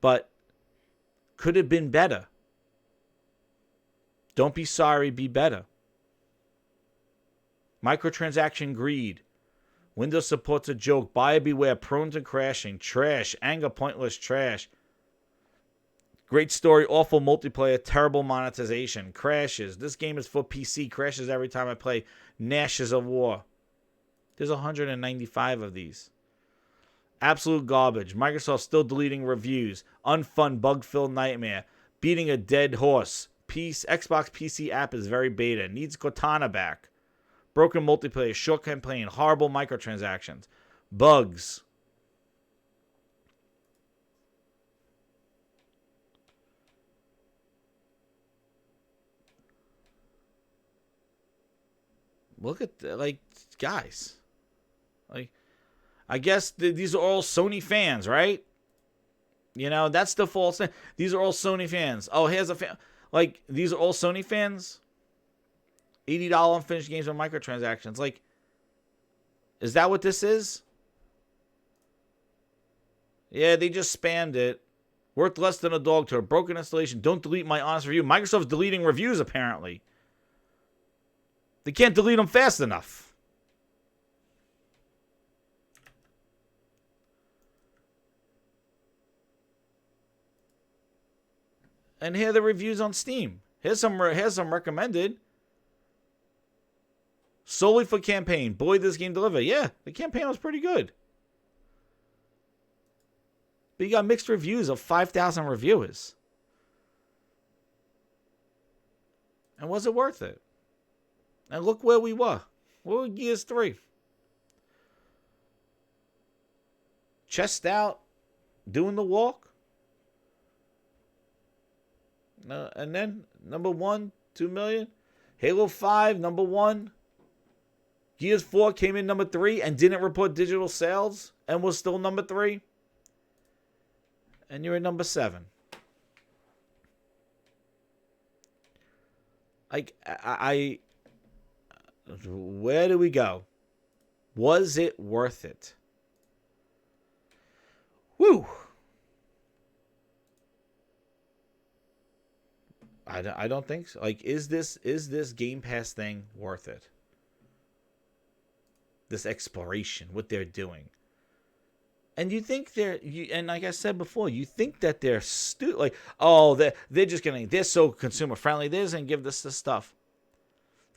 But could have been better. Don't be sorry, be better. Microtransaction greed. Windows supports a joke. Buyer beware. Prone to crashing. Trash. Anger. Pointless trash. Great story. Awful multiplayer. Terrible monetization. Crashes. This game is for PC. Crashes every time I play. Gnashes of war. There's 195 of these. Absolute garbage. Microsoft still deleting reviews. Unfun, bug-filled nightmare. Beating a dead horse. Xbox PC app is very beta. Needs Cortana back. Broken multiplayer. Short campaign. Horrible microtransactions. Bugs. Look at, guys. I guess these are all Sony fans, right? That's the false thing. These are all Sony fans. Oh, here's a fan. These are all Sony fans? $80 unfinished games with microtransactions. Is that what this is? Yeah, they just spammed it. Worth less than a dog tour. Broken installation. Don't delete my honest review. Microsoft's deleting reviews, apparently. They can't delete them fast enough. And here are the reviews on Steam. Here's some recommended. Solely for campaign. Boy, this game delivered. Yeah, the campaign was pretty good. But you got mixed reviews of 5,000 reviewers. And was it worth it? And look where we were. What were Gears 3? Chest out. Doing the walk. And then, number 1, 2 million. Halo 5, number 1. Gears 4 came in number 3 and didn't report digital sales and was still number 3. And you're at number 7. Where do we go? Was it worth it? Woo! I don't think so. Is this Game Pass thing worth it? This exploration, what they're doing. And you think and like I said before, you think that they're they're just they're so consumer friendly. They're just gonna give this stuff.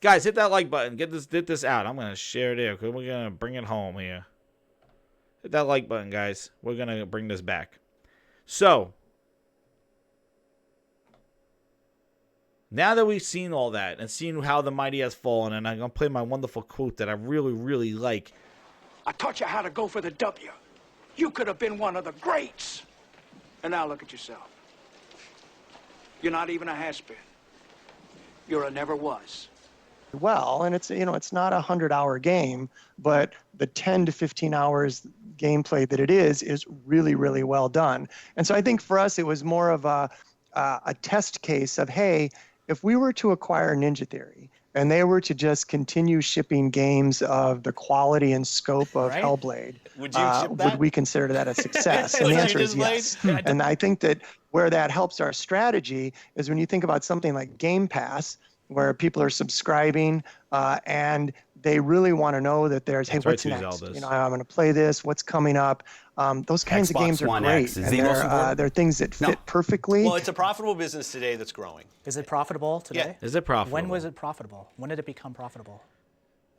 Guys, hit that like button. Get this out. I'm gonna share it here because we're gonna bring it home here. Hit that like button, guys. We're gonna bring this back. So now that we've seen all that and seen how the mighty has fallen, and I'm going to play my wonderful quote that I really, really like. I taught you how to go for the W. You could have been one of the greats. And now look at yourself. You're not even a has-been. You're a never was. Well, and it's not a 100-hour game, but the 10 to 15 hours gameplay that it is really, really well done. And so I think for us, it was more of a test case of, hey, if we were to acquire Ninja Theory and they were to just continue shipping games of the quality and scope of Right? Hellblade, Would you ship that? would we consider that a success? And What the you answer is just played? yes. And I think that where that helps our strategy is when you think about something like Gamepass, where people are subscribing and they really want to know that there's, hey, That's right, what's two next? Zeldas. You know, I'm going to play this. What's coming up? Those kinds Xbox of games are One great, X. Is and the most important? they're things that fit perfectly. Well, it's a profitable business today that's growing. Is it profitable today? Is it profitable? When was it profitable? When did it become profitable?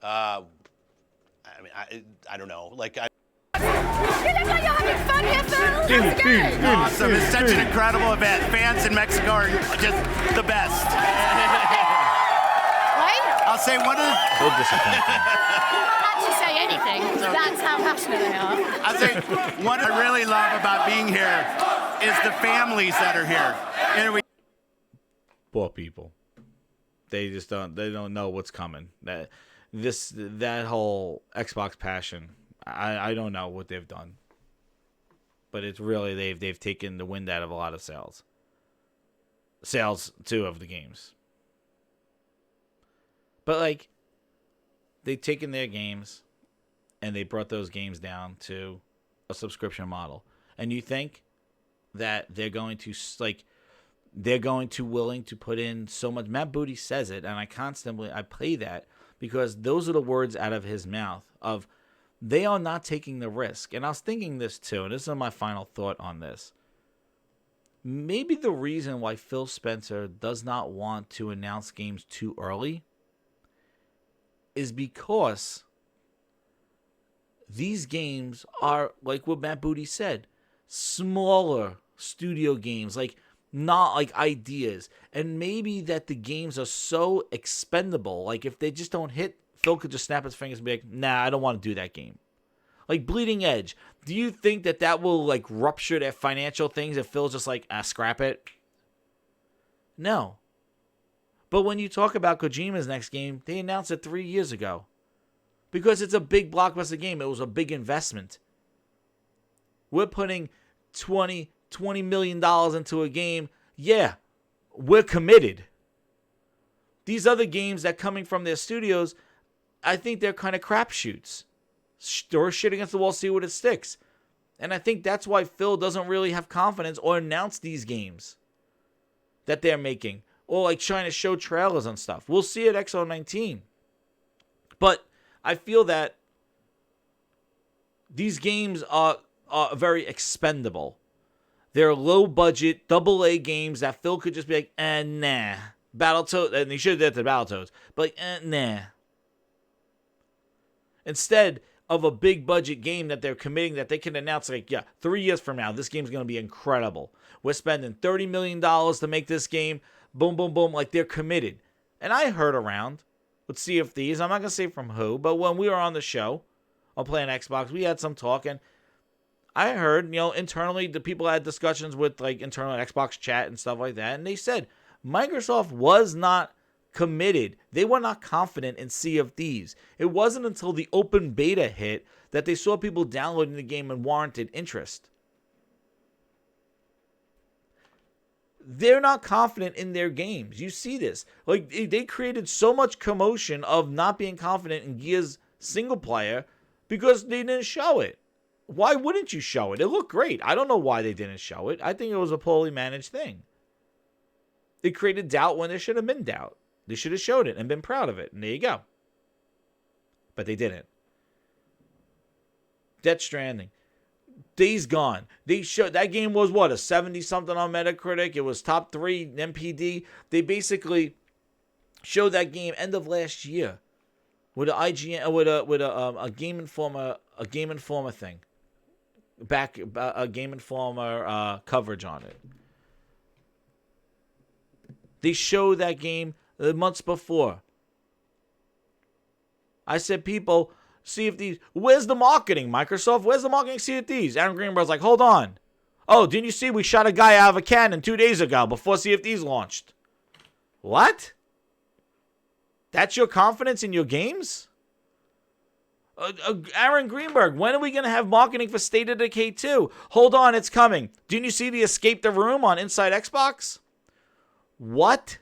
I mean, I don't know. Like, You look like you're having fun here, Phil. How's it going? Awesome. It's such an incredible event. Fans in Mexico are just the best. Wait, I'll say one of the, So disappointing. you can't actually say anything. That's how passionate they are. I'll say what I really love about being here is the families that are here. And we Poor people. They just don't know what's coming. That whole Xbox passion, I don't know what they've done. But it's really they've taken the wind out of a lot of sales. Sales too of the games. But like they've taken their games and they brought those games down to a subscription model. And you think that they're going to willing to put in so much. Matt Booty says it, and I play that because those are the words out of his mouth of they are not taking the risk. And I was thinking this too, and this is my final thought on this. Maybe the reason why Phil Spencer does not want to announce games too early is because these games are, like what Matt Booty said, smaller studio games, like not like ideas. And maybe that the games are so expendable, like if they just don't hit, Phil could just snap his fingers and be like, nah, I don't want to do that game. Like Bleeding Edge, do you think that will like rupture their financial things if Phil's just like, scrap it? No. But when you talk about Kojima's next game, they announced it 3 years ago. Because it's a big blockbuster game. It was a big investment. We're putting $20 million into a game. Yeah, we're committed. These other games that coming from their studios, I think they're kind of crapshoots. Throw shit against the wall, see what it sticks. And I think that's why Phil doesn't really have confidence or announce these games that they're making. Or like trying to show trailers and stuff. We'll see at XO19. But I feel that these games are very expendable. They're low budget, AA games that Phil could just be like, nah. Battletoads, and he should have did the Battletoads, but like, nah. Instead of a big budget game that they're committing that they can announce, like, yeah, 3 years from now, this game's going to be incredible. We're spending $30 million to make this game. Boom, boom, boom. Like, they're committed. And I heard around with Sea of Thieves, I'm not going to say from who, but when we were on the show, on Playing Xbox, we had some talk, and I heard, internally, the people had discussions with, like, internal Xbox chat and stuff like that, and they said Microsoft was not committed. They were not confident in Sea of Thieves. It wasn't until the open beta hit that they saw people downloading the game and warranted interest. They're not confident in their games. You see this. Like, they created so much commotion of not being confident in Gears single player because they didn't show it. Why wouldn't you show it? It looked great. I don't know why they didn't show it. I think it was a poorly managed thing. It created doubt when there should have been doubt. They should have showed it and been proud of it. And there you go. But they didn't. Death Stranding. Days Gone. They showed that game was what, a 70-something on Metacritic. It was top 3 NPD. They basically showed that game end of last year with an IGN with a Game Informer thing. A Game Informer coverage on it. They showed that game the months before. I said, people, Sea of Thieves. Where's the marketing, Microsoft? Where's the marketing Sea of Thieves? Aaron Greenberg's like, hold on. Oh, didn't you see we shot a guy out of a cannon 2 days ago before Sea of Thieves launched? What? That's your confidence in your games? Aaron Greenberg, when are we going to have marketing for State of Decay 2? Hold on, it's coming. Didn't you see the Escape the Room on Inside Xbox? What?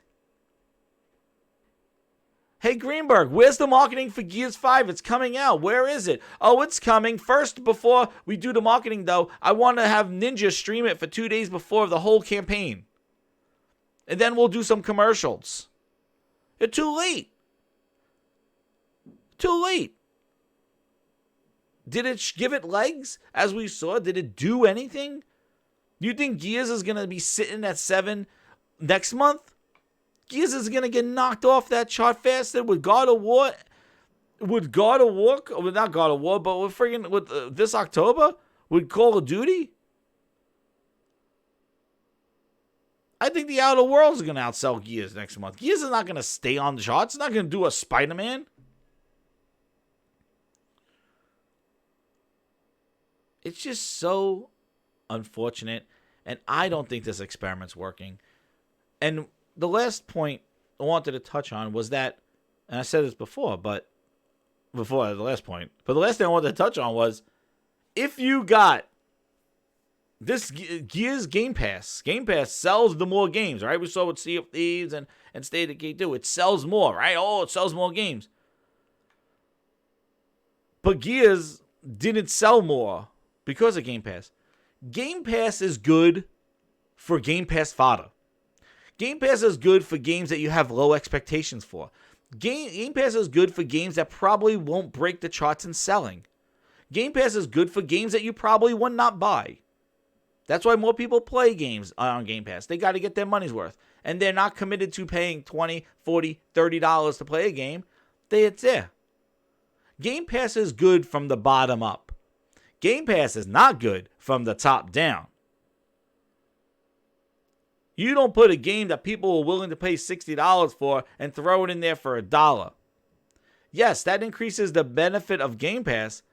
Hey, Greenberg, where's the marketing for Gears 5? It's coming out. Where is it? Oh, it's coming. First, before we do the marketing, though, I want to have Ninja stream it for 2 days before the whole campaign. And then we'll do some commercials. It's too late. Too late. Did it give it legs, as we saw? Did it do anything? Do you think Gears is going to be sitting at 7 next month? Gears is going to get knocked off that chart faster with God of War. With God of War, well, not God of War, but with this October? With Call of Duty? I think the Outer Worlds is going to outsell Gears next month. Gears is not going to stay on the charts. It's not going to do a Spider-Man. It's just so unfortunate, and I don't think this experiment's working. And the last point I wanted to touch on was that, and I said this before the last point, but the last thing I wanted to touch on was, if you got this Gears Game Pass sells the more games, right? We saw with Sea of Thieves and State of Decay 2. It sells more, right? Oh, it sells more games. But Gears didn't sell more because of Game Pass. Game Pass is good for Game Pass fodder. Game Pass is good for games that you have low expectations for. Game Pass is good for games that probably won't break the charts in selling. Game Pass is good for games that you probably would not buy. That's why more people play games on Game Pass. They got to get their money's worth. And they're not committed to paying $20, $40, $30 to play a game. It's there. Game Pass is good from the bottom up. Game Pass is not good from the top down. You don't put a game that people are willing to pay $60 for and throw it in there for $1. Yes, that increases the benefit of Game Pass,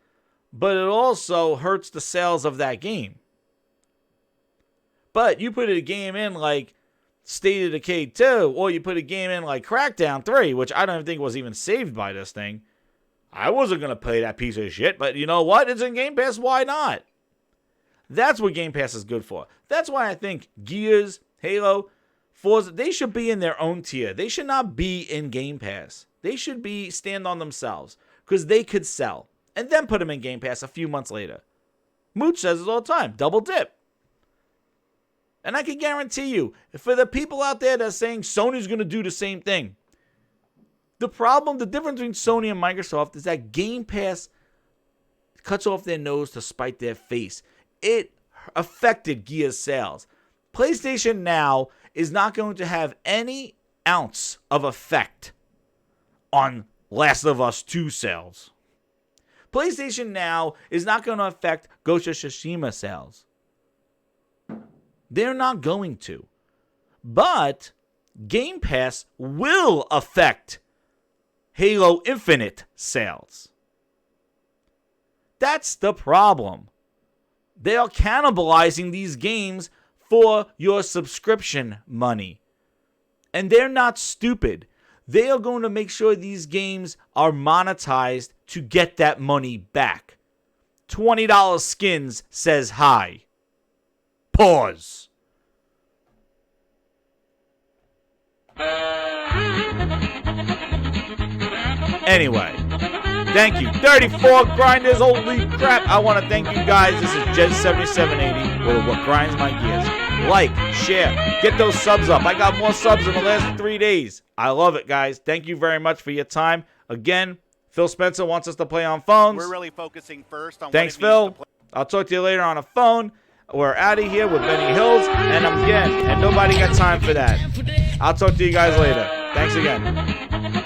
but it also hurts the sales of that game. But you put a game in like State of Decay 2, or you put a game in like Crackdown 3, which I don't even think was even saved by this thing. I wasn't going to play that piece of shit, but you know what? It's in Game Pass. Why not? That's what Game Pass is good for. That's why I think Gears, Halo, Forza, they should be in their own tier. They should not be in Game Pass. They should stand on themselves because they could sell and then put them in Game Pass a few months later. Mooch says it all the time. Double dip. And I can guarantee you, for the people out there that are saying Sony's going to do the same thing, the difference between Sony and Microsoft is that Game Pass cuts off their nose to spite their face. It affected Gears sales. PlayStation Now is not going to have any ounce of effect on Last of Us 2 sales. PlayStation Now is not going to affect Ghost of Tsushima sales. They're not going to. But Game Pass will affect Halo Infinite sales. That's the problem. They are cannibalizing these games for your subscription money. And they're not stupid. They are going to make sure these games are monetized to get that money back. $20 skins says hi. Pause. Anyway, thank you. 34 grinders, holy crap. I want to thank you guys. This is Jen7780 with What Grinds My Gears. Like, share, get those subs up. I got more subs in the last 3 days. I love it, guys. Thank you very much for your time. Again, Phil Spencer wants us to play on phones. We're really focusing first on Thanks, what it needs to Phil. I'll talk to you later on a phone. We're out of here with Benny Hills, and nobody got time for that. I'll talk to you guys later. Thanks again.